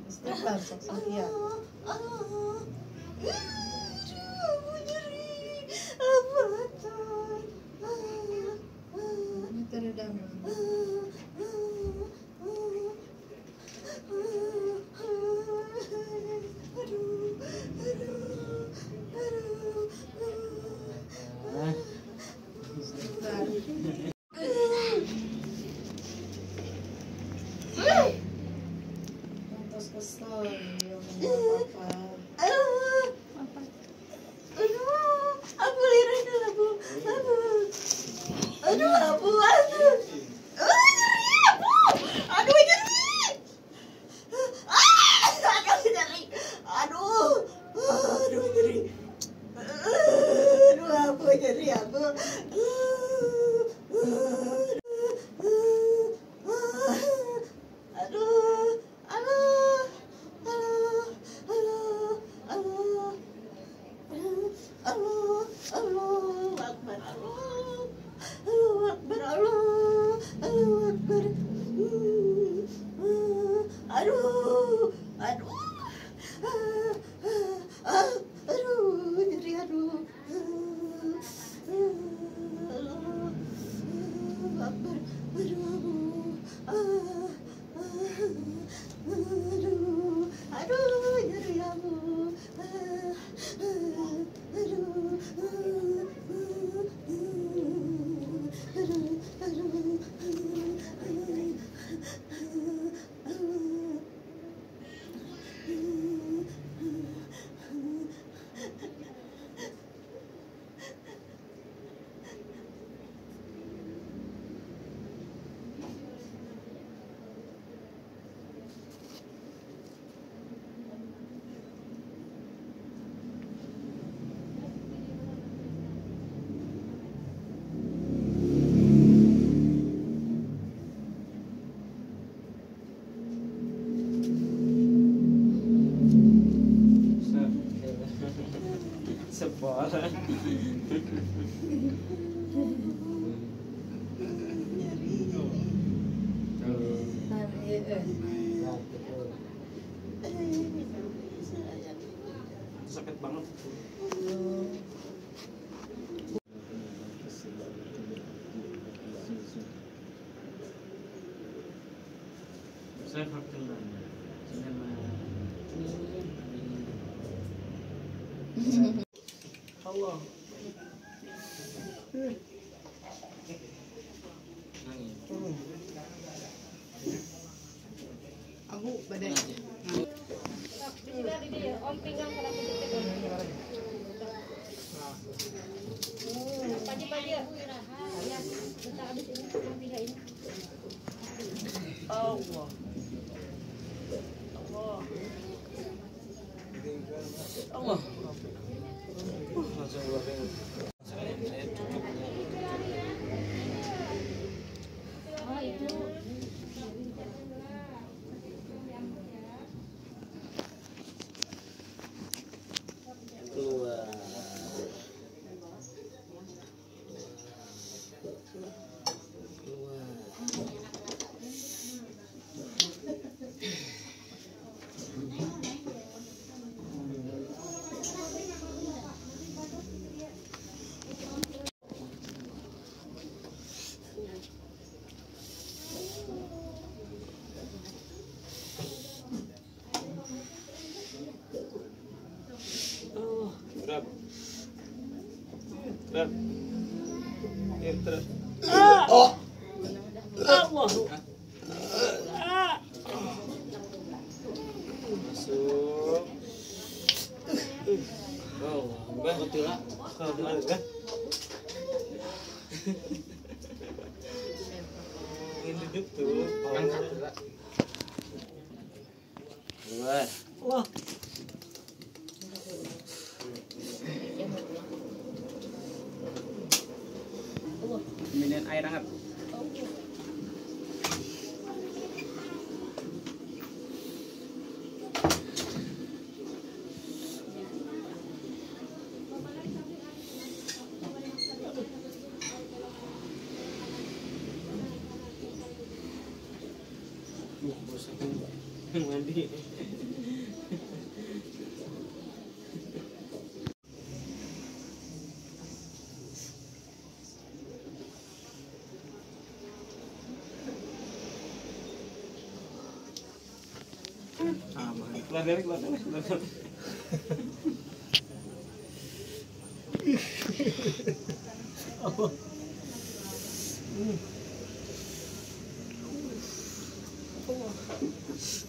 Istighfar sok Sofia. Kesel, Sakit banget. Saya fakir Allah. Aku badai. Om pinggang kenapa pagi-pagi ya? Ya, bentar habis ini om pinggang ini. Allah. Allah. Masuk. Oh, enggak betul lah. Kalau enggak. Ingin duduk tuh. Angkat lah. Keluar. Wah. Minum air hangat. Mandi. Keluar dari.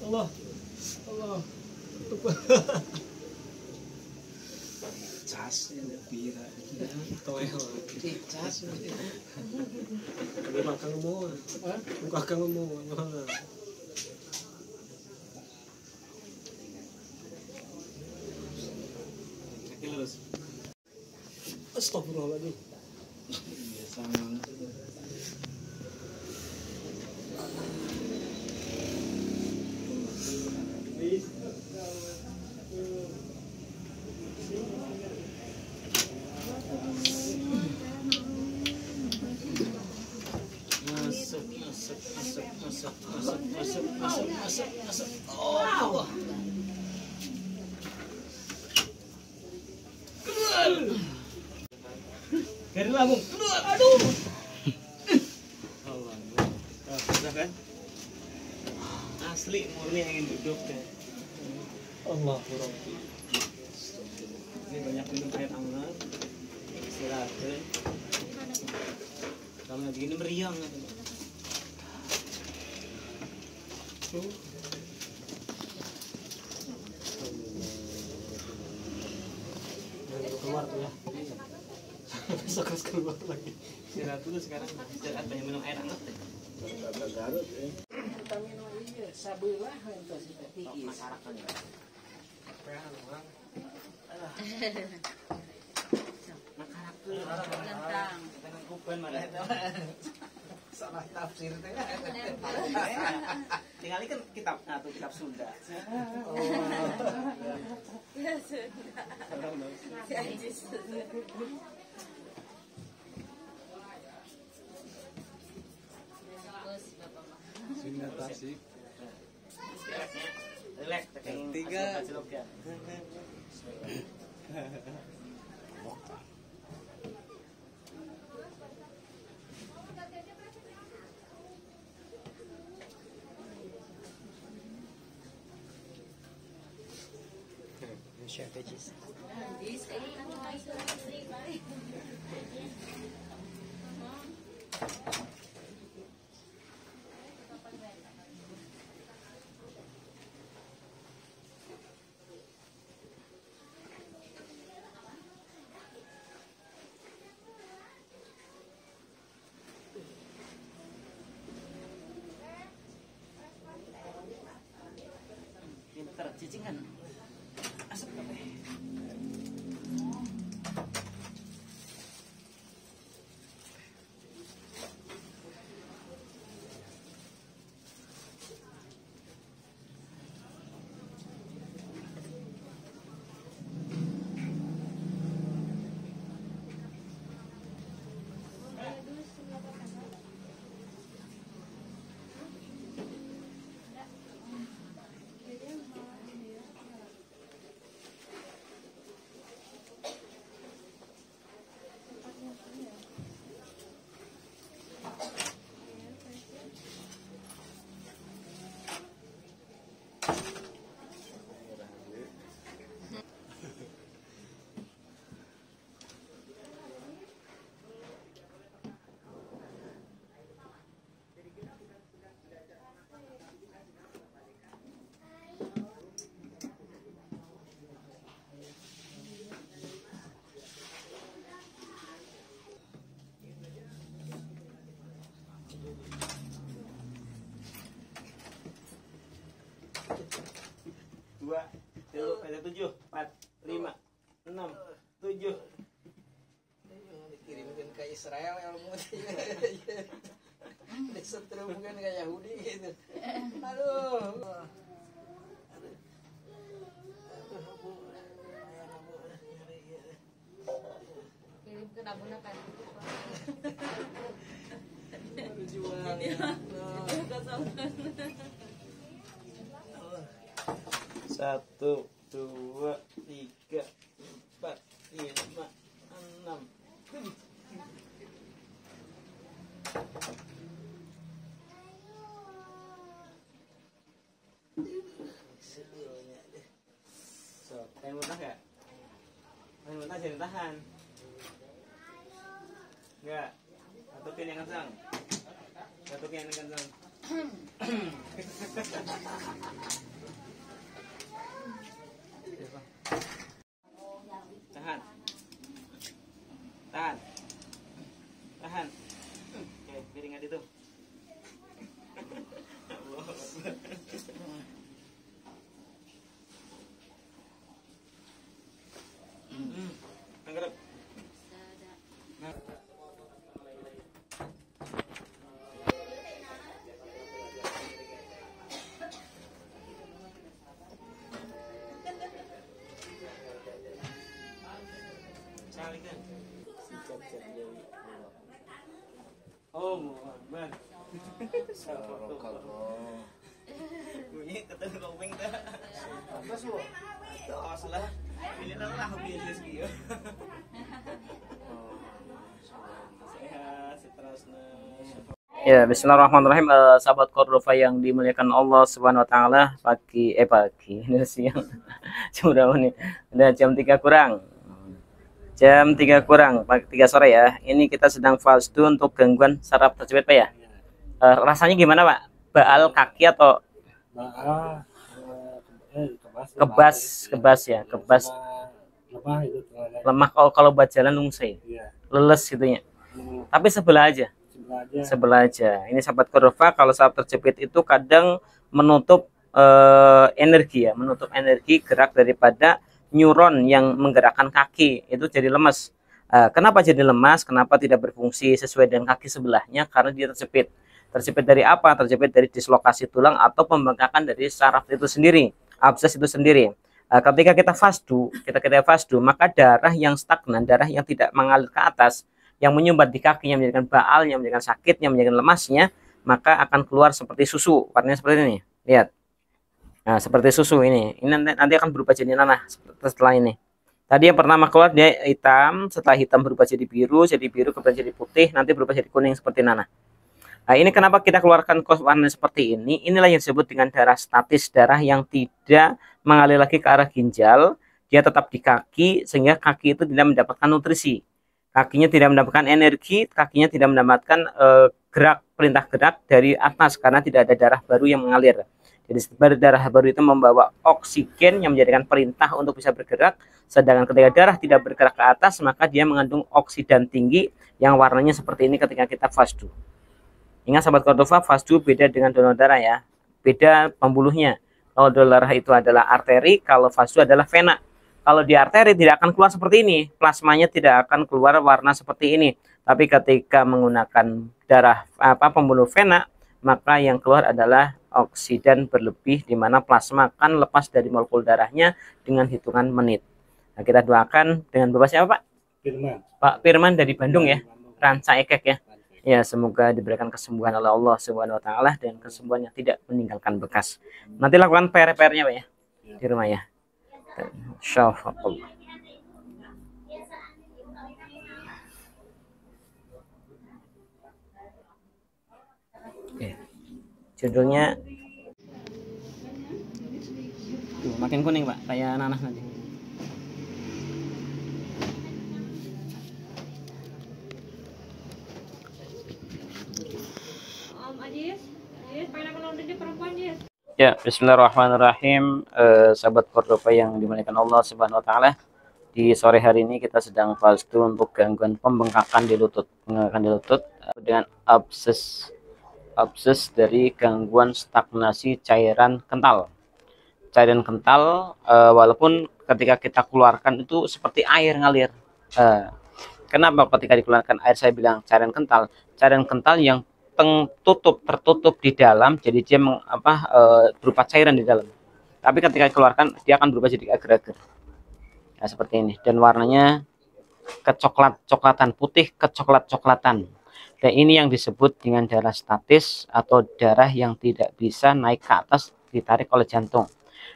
Allah. Cas ya pira. Toel. Cas. Ini makan mau. Makan mau. Astagfirullahaladzim. Masuk. Oh. Dari lambung. Aduh. Allah. Sudah kan? Asli murni ingin duduk deh. Allah Rabbi. Ini banyak minum air hangat. Istirahat. Kalau lagi ini meriang. Keluar tuh ya. Besok harus keluar lagi. Istirahat dulu sekarang. Istirahat banyak minum air hangat. Garut ya. Kita minum iya sabelah itu seperti ini. Masyarakat ya. Tentang Kuban mana? Salah tafsir teh. Tinggal kan kitab atau kitab Sunda. Oh. ya sudah. Jadi sudah. Sunda Tasik. Relax, tiga. Share pages. Pinter cicingan. Asap apa? 2, 3, 7, 4, 5, 6, 7. Dikirimkan ke Israel ilmu disetrumkan ke Yahudi gitu. Aduh. Kirim ke nabuna kan. Berjuang. Satu, 2, 3, 4, 5, 6, 7. So, pengen muntah nggak? Pengen muntah jangan tahan. Nggak. Batukin yang kencang. Batukin yang kencang. Tahan. Tahan. Tahan. Oke, piringan itu. Anggrek. Salikan. Oh, Muhammad. Bunyi ketemu kuping dah. Terus lu. Terus lah. Ini lah habis gitu. Sehat, seterusnya. Ya, bismillahirrahmanirrahim. Sahabat Cordova yang dimuliakan Allah Subhanahu wa taala, pagi ini siang. Sudah ini. Udah jam 3 kurang. Jam 3 kurang, pagi 3 sore ya. Ini kita sedang fasdu untuk gangguan saraf terjepit, Pak ya. Rasanya gimana, Pak? Baal kaki atau kebas ya, kebas. Lemah kalau buat jalan lungsai. Leles gitu ya. Tapi sebelah aja. Sebelah aja. Ini sahabat Cordova, kalau saraf terjepit itu kadang menutup energi ya, menutup energi gerak daripada neuron yang menggerakkan kaki, itu jadi lemas. Kenapa jadi lemas? Kenapa tidak berfungsi sesuai dengan kaki sebelahnya? Karena dia terjepit. Terjepit dari apa? Terjepit dari dislokasi tulang atau pembengkakan dari saraf itu sendiri, abses itu sendiri. Ketika kita fasdu, maka darah yang stagnan, darah yang tidak mengalir ke atas, yang menyumbat di kaki, yang menjadikan baal, yang menjadikan sakit, yang menjadikan lemasnya, maka akan keluar seperti susu. Warnanya seperti ini. Lihat. Nah, seperti susu ini. Ini nanti akan berubah jadi nanah setelah ini. Tadi yang pertama keluar dia hitam, setelah hitam berubah jadi biru kemudian jadi putih, nanti berubah jadi kuning seperti nanah. Nah, ini kenapa kita keluarkan warna seperti ini? Inilah yang disebut dengan darah statis, darah yang tidak mengalir lagi ke arah ginjal, dia tetap di kaki sehingga kaki itu tidak mendapatkan nutrisi. Kakinya tidak mendapatkan energi, kakinya tidak mendapatkan perintah gerak dari atas karena tidak ada darah baru yang mengalir. Jadi darah baru itu membawa oksigen yang menjadikan perintah untuk bisa bergerak, sedangkan ketika darah tidak bergerak ke atas, maka dia mengandung oksidan tinggi yang warnanya seperti ini ketika kita fasdu. Ingat sahabat Cordova, fasdu beda dengan donor darah ya, beda pembuluhnya. Kalau donor darah itu adalah arteri, kalau fasdu adalah vena. Kalau di arteri tidak akan keluar seperti ini, plasmanya tidak akan keluar warna seperti ini. Tapi ketika menggunakan darah pembuluh vena, maka yang keluar adalah oksidan berlebih, di mana plasma akan lepas dari molekul darahnya dengan hitungan menit. Nah, kita doakan dengan Bapak siapa, Pak? Firman. Pak Firman dari Bandung ya, Ranca Ekek ya. Ya, semoga diberikan kesembuhan oleh Allah Subhanahu wa taala dan kesembuhan yang tidak meninggalkan bekas. Nanti lakukan PR-nya Pak ya, di rumah ya. Insyaallah. Oke. Judulnya tuh, makin kuning Pak, kayak nanah nanti. Ya, bismillahirrahmanirrahim. Sahabat Cordova yang dimuliakan Allah Subhanahu wa taala. Di sore hari ini kita sedang fasdu untuk gangguan pembengkakan di lutut, dengan abses dari gangguan stagnasi cairan kental. cairan kental, walaupun ketika kita keluarkan itu seperti air ngalir. Kenapa ketika dikeluarkan air saya bilang cairan kental? Cairan kental yang tertutup di dalam, jadi dia berupa cairan di dalam. Tapi ketika dikeluarkan dia akan berubah jadi agar-agar. Nah, seperti ini. Dan warnanya kecoklat-coklatan, putih kecoklat-coklatan. Dan ini yang disebut dengan darah statis atau darah yang tidak bisa naik ke atas, ditarik oleh jantung.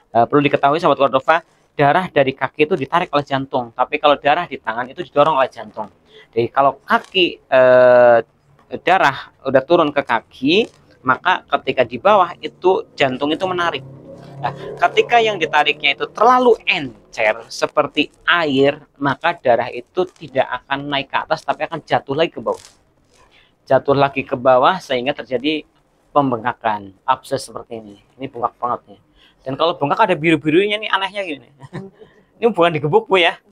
Perlu diketahui sahabat Cordova, darah dari kaki itu ditarik oleh jantung, tapi kalau darah di tangan itu didorong oleh jantung. Jadi kalau kaki darah udah turun ke kaki, maka ketika di bawah itu jantung itu menarik. Nah, ketika yang ditariknya itu terlalu encer seperti air, maka darah itu tidak akan naik ke atas, tapi akan jatuh lagi ke bawah. Jatuh lagi ke bawah sehingga terjadi pembengkakan, abses seperti ini. Ini bengkak banget nih. Dan kalau bengkak ada biru-birunya nih, anehnya gini. Ini bukan digebuk Bu ya?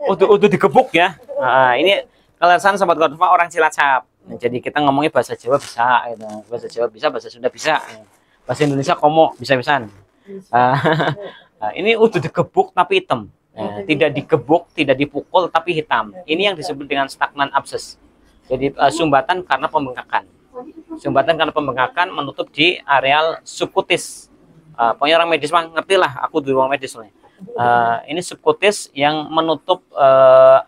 Udah digebuk ya. Nah, ini kelesan sahabat Cordova orang Cilacap. Nah, jadi kita ngomongnya bahasa Jawa bisa, gitu. Bahasa Jawa bisa, bahasa Sunda bisa. Bahasa Indonesia komo bisa-bisaan. Nah, ini udah digebuk tapi hitam. Nah, tidak digebuk, tidak dipukul tapi hitam. Ini yang disebut dengan stagnan abses. Jadi sumbatan karena pembengkakan. Sumbatan karena pembengkakan menutup di areal subkutis. Pokoknya orang medis mah ngerti lah, aku di ruang medis soalnya. Ini subkutis yang menutup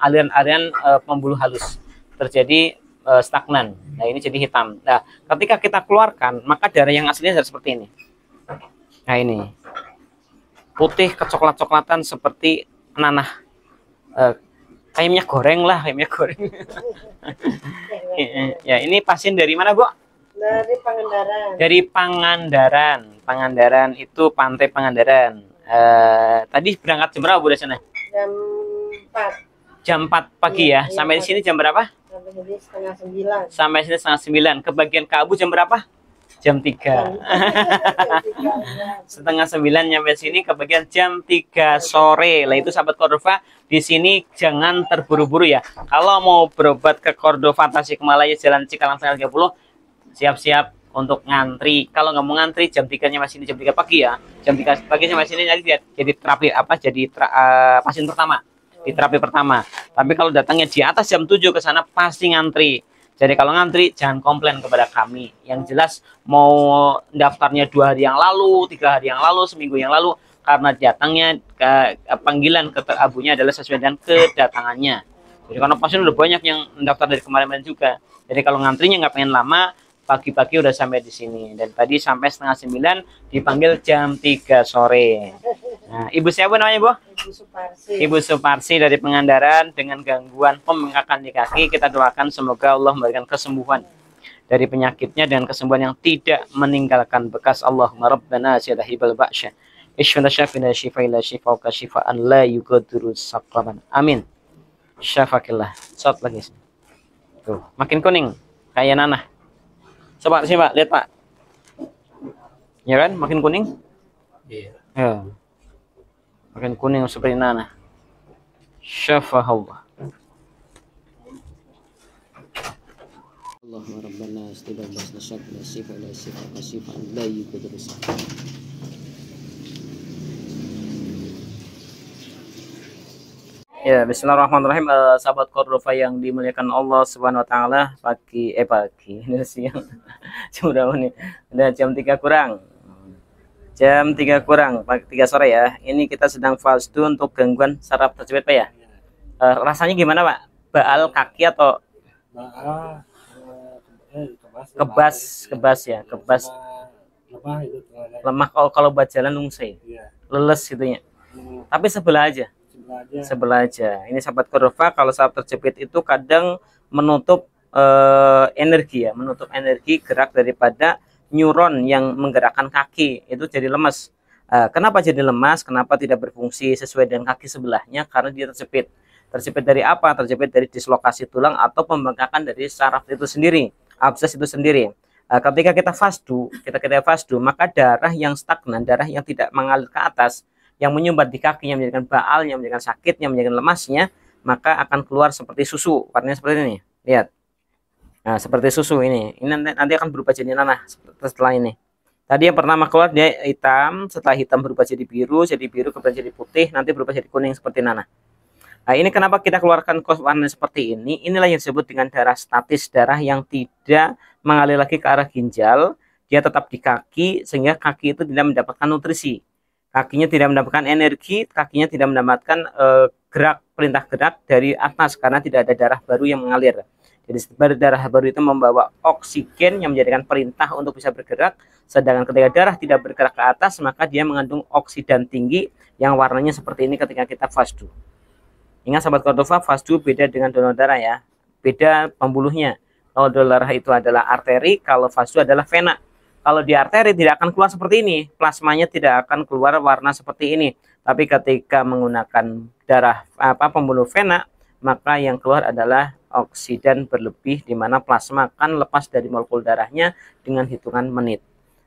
aliran-aliran pembuluh halus. Terjadi stagnan. Nah, ini jadi hitam. Nah, ketika kita keluarkan, maka darah yang aslinya harus seperti ini. Nah, ini putih kecoklat-coklatan seperti nanah, kayak minyak goreng lah, kayak minyak goreng. Ya, ini pasien dari mana Bu? Dari Pangandaran. Dari Pangandaran. Pangandaran itu Pantai Pangandaran. Tadi berangkat jam berapa Bu dari sana? Jam 4. Jam 4 pagi ya. Sampai di sini jam berapa? Sampai sini setengah 9. Sampai sini setengah 9. Kebagian ke Abu jam berapa? Jam 3. Setengah 9 nyampe sini, kebagian jam 3 sore. Lah itu sahabat Cordova, di sini jangan terburu-buru ya. Kalau mau berobat ke Cordova Tasikmalaya Jalan Cikalang 30, siap-siap untuk ngantri. Kalau nggak mau ngantri jam 3-nya masih ini, jam 3 pagi ya. Jam 3 pagi masih ini jadi terapi pasien pertama. Di terapi pertama. Tapi kalau datangnya di atas jam 7 ke sana pasti ngantri. Jadi kalau ngantri jangan komplain kepada kami. Yang jelas mau daftarnya 2 hari yang lalu, 3 hari yang lalu, seminggu yang lalu, karena datangnya ke panggilan ke abunya adalah sesuai dengan kedatangannya. Jadi karena pasien udah banyak yang mendaftar dari kemarin-kemarin juga. Jadi kalau ngantrinya nggak pengen lama, pagi-pagi udah sampai di sini. Dan tadi sampai setengah 9 dipanggil jam 3 sore. Nah, Ibu siapa namanya Bu? Ibu Suparsi. Ibu Suparsi dari Pangandaran dengan gangguan pembengkakan di kaki. Kita doakan semoga Allah memberikan kesembuhan dari penyakitnya dengan kesembuhan yang tidak meninggalkan bekas. Allahumma rabbana syadahibal ba'sya. Ishfana syafina syifa'ila syifa'uka syifa'an la yughadiru saqaman. Amin. Syafakillah. Shot lagi. Tuh, makin kuning kayak nanah. Coba sini Pak, lihat Pak. Ya kan, makin kuning? Iya. Ya. Makin kuning seperti nanah. Syafahullah. Allahumma rabbana astibal basna syafna syifa'ila syifa'uka syifa'an la yughadiru saqaman. Ya, bismillahirrahmanirrahim. Sahabat Cordova yang dimuliakan Allah Subhanahu wa taala, pagi ini siang. Jam berapa nih? Udah jam 3 kurang. Jam 3 kurang, pagi 3 sore ya. Ini kita sedang fasdu untuk gangguan saraf terjepit Pak ya. Rasanya gimana Pak? Baal kaki atau kebas ya, kebas. Lemah kalau buat jalan lungsai. Leles gitu ya. Tapi sebelah aja. Sebelah aja. Ini sahabat Cordova, kalau saraf terjepit itu kadang menutup energi ya, menutup energi gerak daripada neuron yang menggerakkan kaki, itu jadi lemas. Kenapa jadi lemas? Kenapa tidak berfungsi sesuai dengan kaki sebelahnya? Karena dia terjepit. Terjepit dari apa? Terjepit dari dislokasi tulang atau pembengkakan dari saraf itu sendiri, abses itu sendiri. Ketika kita fasdu, maka darah yang stagnan, darah yang tidak mengalir ke atas, yang menyumbat di kaki, yang menjadikan baal, yang menjadikan sakit, yang menjadikan lemasnya, maka akan keluar seperti susu. Warnanya seperti ini. Lihat. Nah, seperti susu ini. Ini nanti akan berubah jadi nanah setelah ini. Tadi yang pertama keluar dia hitam, setelah hitam berubah jadi biru kemudian jadi putih, nanti berubah jadi kuning seperti nanah. Nah, ini kenapa kita keluarkan warna seperti ini? Inilah yang disebut dengan darah statis, darah yang tidak mengalir lagi ke arah ginjal, dia tetap di kaki sehingga kaki itu tidak mendapatkan nutrisi. Kakinya tidak mendapatkan energi, kakinya tidak mendapatkan perintah gerak dari atas karena tidak ada darah baru yang mengalir. Jadi darah baru itu membawa oksigen yang menjadikan perintah untuk bisa bergerak, sedangkan ketika darah tidak bergerak ke atas, maka dia mengandung oksidan tinggi yang warnanya seperti ini ketika kita fasdu. Ingat sahabat Cordova, fasdu beda dengan donor darah ya, beda pembuluhnya. Kalau donor darah itu adalah arteri, kalau fasdu adalah vena. Kalau di arteri tidak akan keluar seperti ini, plasmanya tidak akan keluar warna seperti ini. Tapi ketika menggunakan darah pembuluh vena, maka yang keluar adalah oksidan berlebih, di mana plasma akan lepas dari molekul darahnya dengan hitungan menit.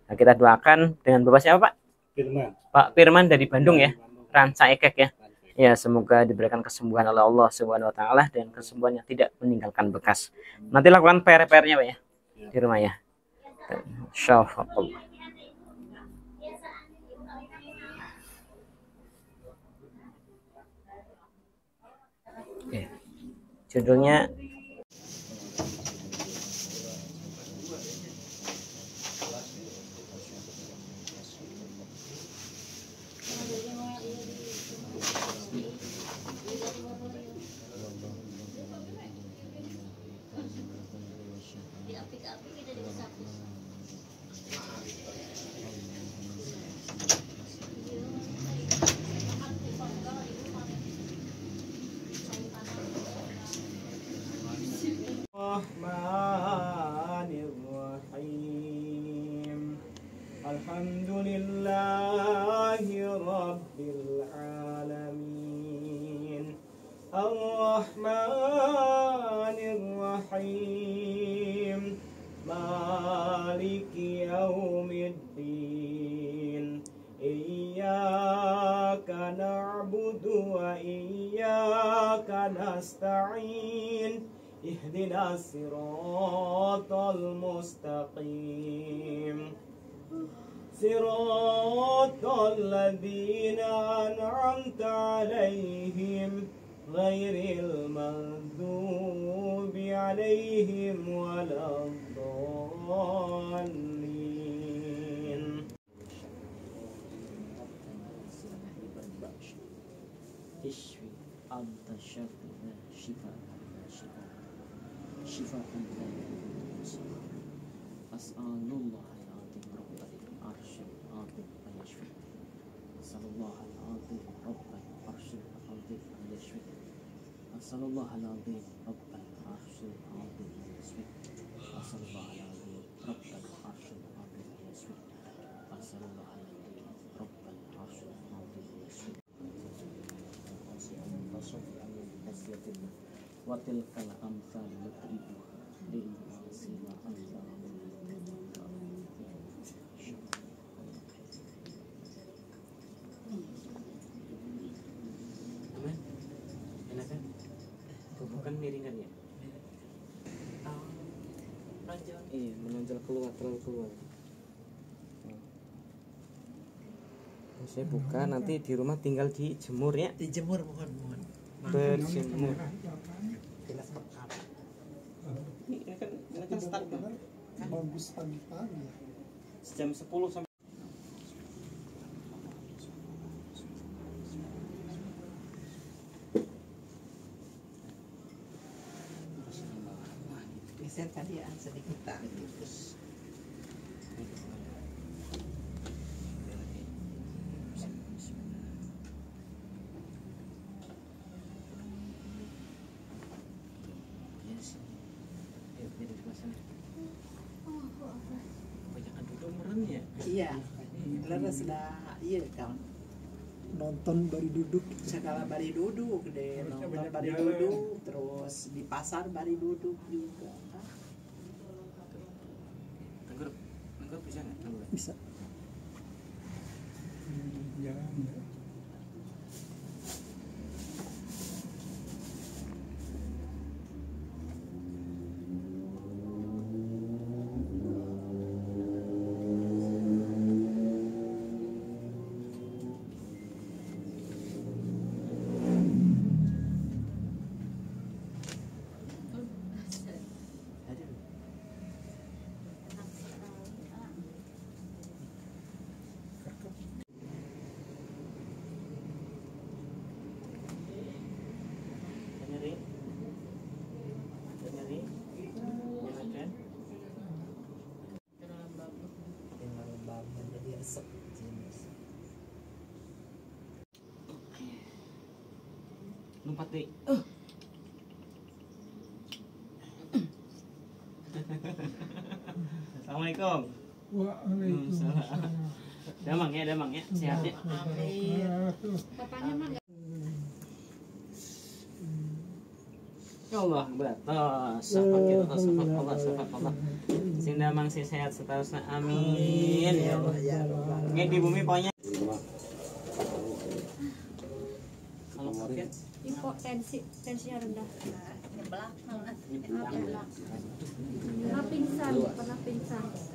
Nah, kita doakan dengan Bapak siapa Pak? Firman. Pak Firman dari Bandung ya, Ranca Ekek ya. Ya, semoga diberikan kesembuhan oleh Allah Subhanahu wa taala dan kesembuhan yang tidak meninggalkan bekas. Nanti lakukan PR-nya Pak ya di rumah ya. Insyaallah. Judulnya Bismillahirrahmanirrahim. Alhamdulillahi rabbil alamin. Ar-Rahmanir-Rahim. Maliki yaumiddin. Iyyaka na'budu wa iyyaka nasta'in. اهدنا الصراط المستقيم صراط الذين أنعمت عليهم غير المغضوب عليهم ولا الضالين. اشفي أنت الشافي لا شفاء شفاء أسأل الله العظيم رب العرش العظيم أن يشفي أسأل الله العظيم رب العرش العظيم أن يشفي أسأل الله العظيم رب العرش العظيم أن يشفي أسأل الله العظيم رب العرش العظيم أن يشفي أسأل الله العظيم رب العرش العظيم أن يشفي watilkal amsal nadribuha lin-nasi la'allahum yattaqun. Aman? Enak kan? Bukan miringan ya? Menonjol. Iya, menonjol keluar, terlalu keluar. Saya buka, nanti di rumah tinggal dijemur ya. Dijemur, mohon. Berjemur. Ini kan start bagus pagi-pagi. Jam 10 sampai geser tadi ya sedikit terus. Iya, lalu sudah iya kan nonton bari duduk segala bari duduk deh nonton bari duduk terus di pasar bari duduk juga. Tenggorok bisa nggak? Bisa. Lompat deh. Assalamualaikum. Waalaikumsalam. Damang ya, sehat ya. Bapaknya mah Ya Allah, batas. Safat Allah. Sing damang si sehat seterusnya. Amin. Ya Allah. Ini di bumi pokoknya. Kalau sakit, tensinya rendah. Nyeblak Pernah pingsan.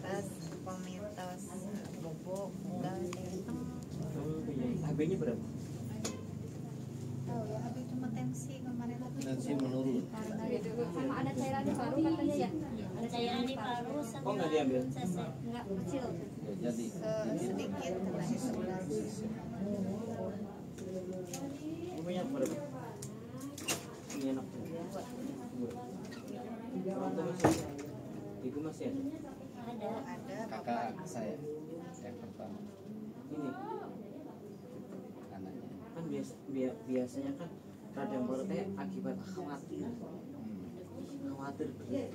terus komitos bubuk enggak hitam. HB-nya berapa? Tahu ya, habis cuma tensi kemarin Tensi menurun. Sama ada cairan di paru katanya ya. Ada cairan di paru sama. Oh, nggak diambil? Enggak kecil. Ya, jadi sedikit katanya sebelas. HB-nya berapa? Ini enak. Ibu masih ada? Ada kakak saya yang pertama Ini anaknya. kan biasanya kan radang baru teh akibat khawatir berlebih,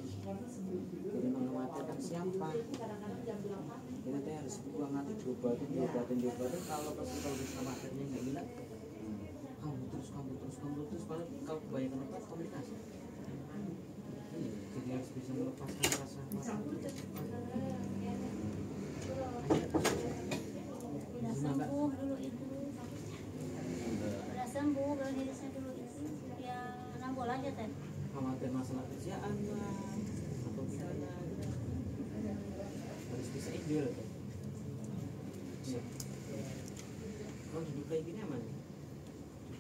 jadi mengkhawatirkan siapa. Kita teh harus buang hati, diobatin. Kalau pas kita udah sama akhirnya nggak gila, kamu terus kalau kebanyakan obat komunikasi, jadi harus bisa melepaskan rasa Udah sembuh dulu itu. Udah sembuh kalau diri saya dulu itu. Ya nambol aja teh. khawatir masalah kerjaan lah atau gimana, harus bisa ideal tuh. Kalau hidup kayak gini aman?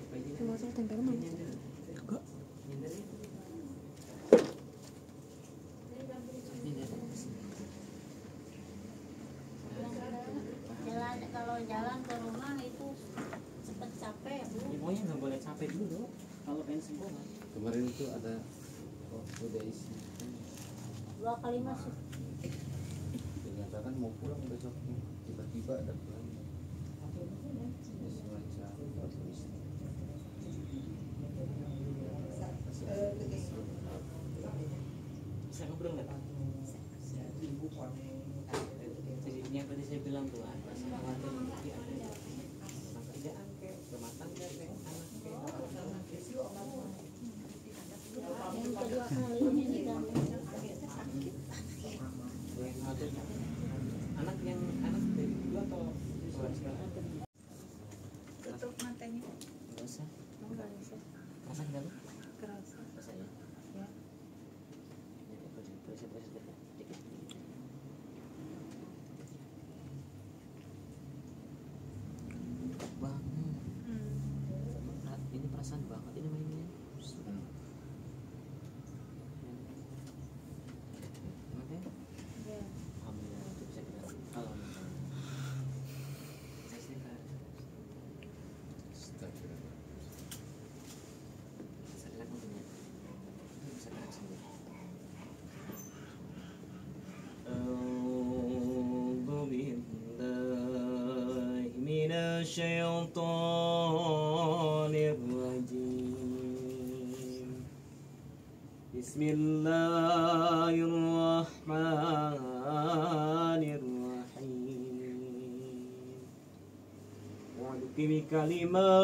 Kayak gini Cuma saya tempel mah. nyender ya? Kalau jalan ke rumah itu cepet capek Bu. Ya, pokoknya nggak boleh capek dulu kalau pengen sembuh. Kemarin itu ada udah isi. 2 kali masuk. Dinyatakan mau pulang besoknya, tiba-tiba ada pulang. Semacam Bisa ngobrol nggak? Jadi yang tadi saya bilang tuh ada khawatir nanti ada pekerjaan ke rumah tangga ke anak ke Yang kedua kalinya diganggu. anak dari dulu atau sekarang? Tutup matanya. Nggak usah. Kerasa nggak lu? Kerasa. Kerasa ya? Ya. Proses dikit. Banget. Ini perasaan banget ini mainnya. Alhamdulillah itu bisa kita. Bismillahirrahmanirrahim. Kalimatillahi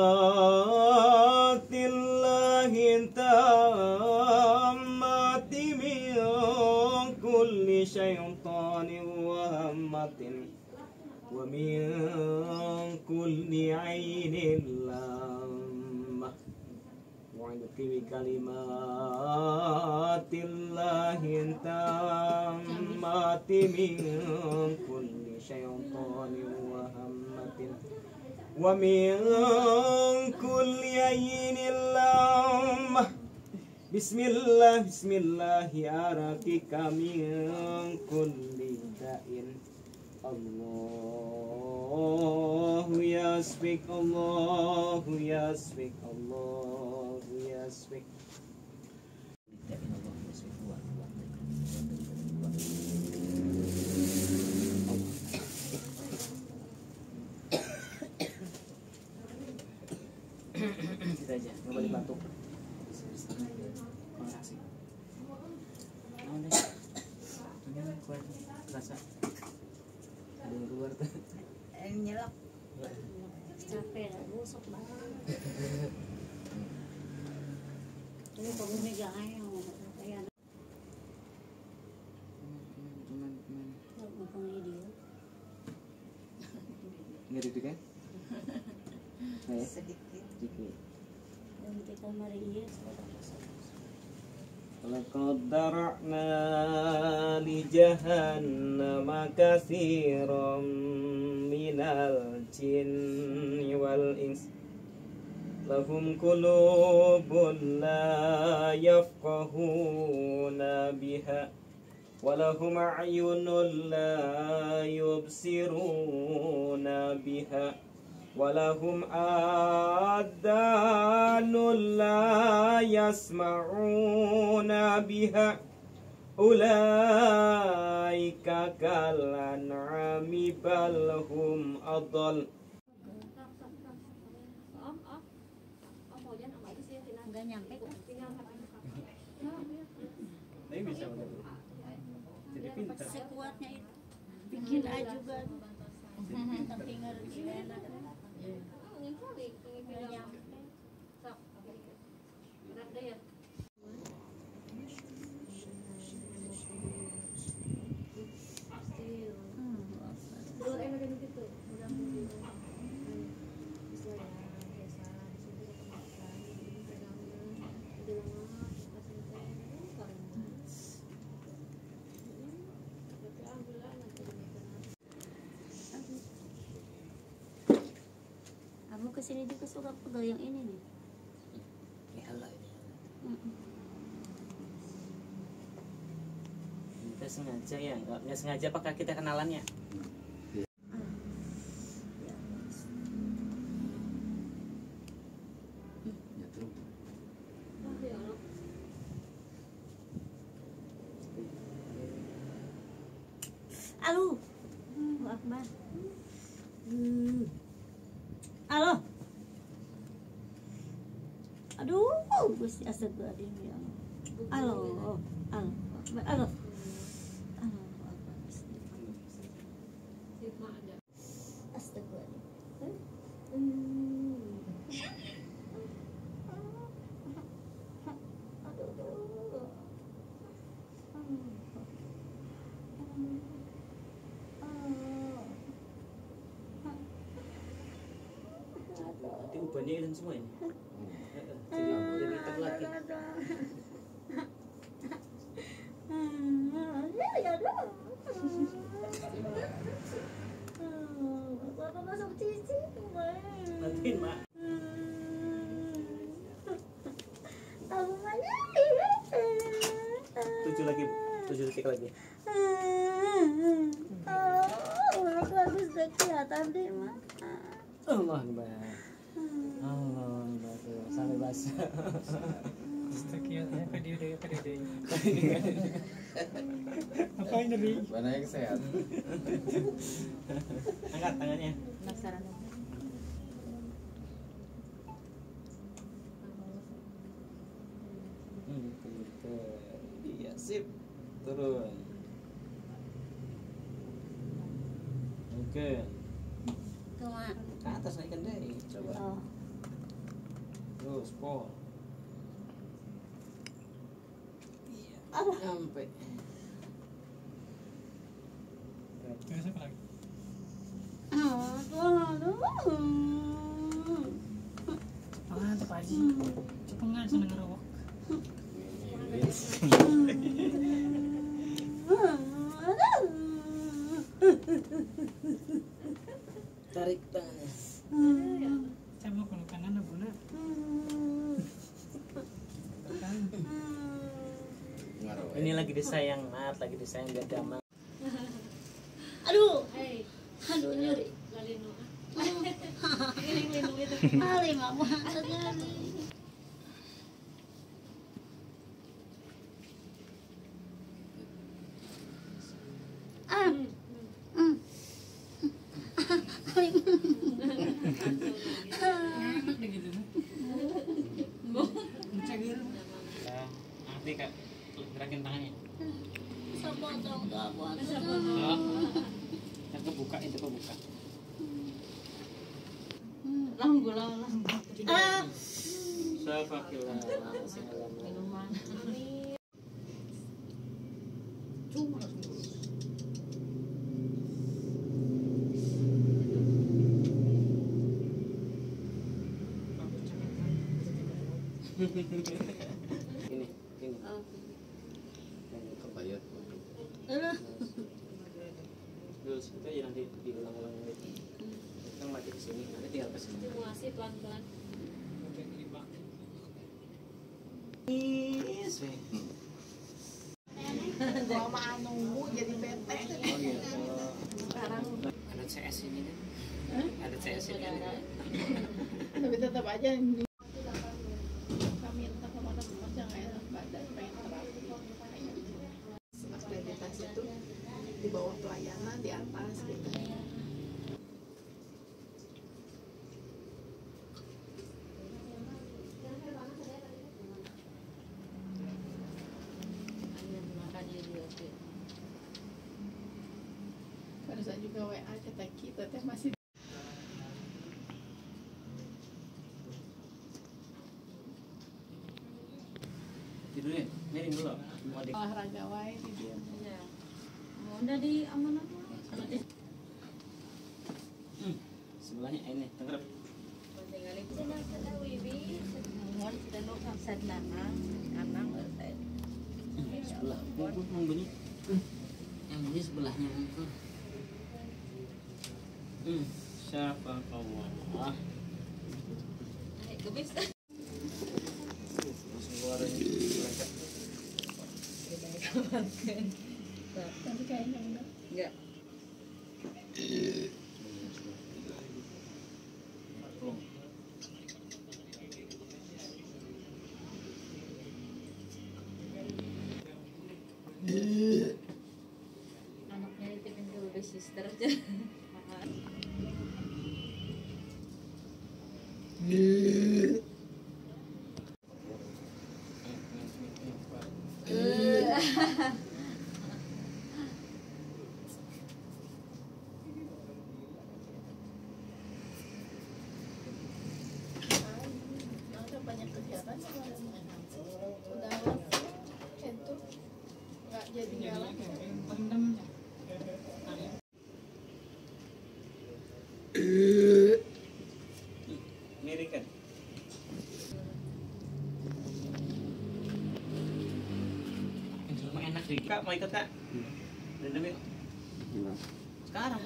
tammati min kulli syaitanir wahamatin wa min kulli ainin lamah. Kalimatillahi tammati min kulli syaitanir wahamatin wa min kulli ainin lamah. Bismillahi arakika min kulli da'in. Allahu yasbik, Allahu yasbik, Allahu yasbik. batuk. Makasih. Nah, deh. Ini kuat rasa. Ada yang keluar tuh. Nyelok. Capek lah, busuk banget. Ini kamu megang aja yang kayak nggak deg-degan? sedikit. Dan kita mari iya. Laqad dara'na li jahannama katsiran minal jinni wal ins lahum qulubun la yafqahuna biha walahum a'yunun la yubsiruna biha walahum adanun la yasma'una biha ulaika kal an'ami bal hum adall. Nggak nyampe kok. Tapi bisa jadi pintar. Sekuatnya itu bikin aja juga tapi ngerti enak. Nggak nyampe. Berat deh ya. Kamu kesini juga suka pegal yang ini nih. Ya Allah ini. Kita sengaja ya, nggak sengaja apakah kita kenalannya? Aduh, Akbar. Halo. Aduh, Gusti astagfirullahaladzim ya Allah. Halo. Halo. Halo. Nanti ubahnya hilang semua ini. Jadi hitam lagi. Nantiin mak. Tujuh lagi, 7 detik lagi. Bagus udah kelihatan deh mak. Allah Akbar. Allah Akbar. Sampai basah. Sekian ya kadide. Apa yang nyeri? Mana yang sehat? Angkat tangannya. Penasaran. Iya sip. Turun. Oke. Ke atas naikkan deh. Coba. Terus pol. Sampai. Terus apa lagi? Cepat Pak Haji. Cepengan seneng ngerokok. Tarik tangannya. Saya mau kalau kanan buna. Ini lagi disayang Nat, lagi disayang biar damai. Aduh, aduh nyeri. Ali mama sekali. Nih kak, gerakin tangannya. Yang kebuka itu kebuka. Safakillah. Minuman. Ini. Kebayat. Dulu situ aja nanti diulang-ulang lagi. Kan lagi kesini, nanti tinggal kesini. Simulasi pelan-pelan. Gua mah nunggu jadi bete. Oh gitu. Sekarang Ada CS ini kan? Ada CS ini kan? tapi tetap aja kami entah kemana jangan enak badan pengen terapi. Akreditasi itu di bawah pelayanan di atas gitu. Barusan juga WA kata kita teh masih Tidurnya, miring dulu. Mau di olahraga wae di dia. Ya. Udah di amanat. Sebelahnya ini, tenggelam. Sebelah, yang bunyi. Yang bunyi sebelahnya. Siapa kau? Langsung keluarin blanket. Tapi kayaknya enggak. Anaknya ditipin ke baby sister aja. Banyak kegiatan udah itu nggak jadi jalan. Miring kan? Cuma enak sih. Kak mau ikut kak? Dendam yuk. Sekarang.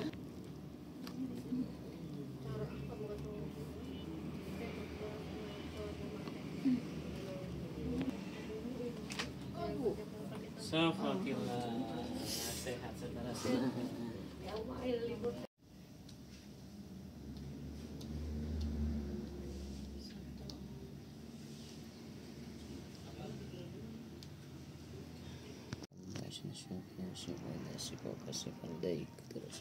Safakillah. Sehat saudara sehat. Terus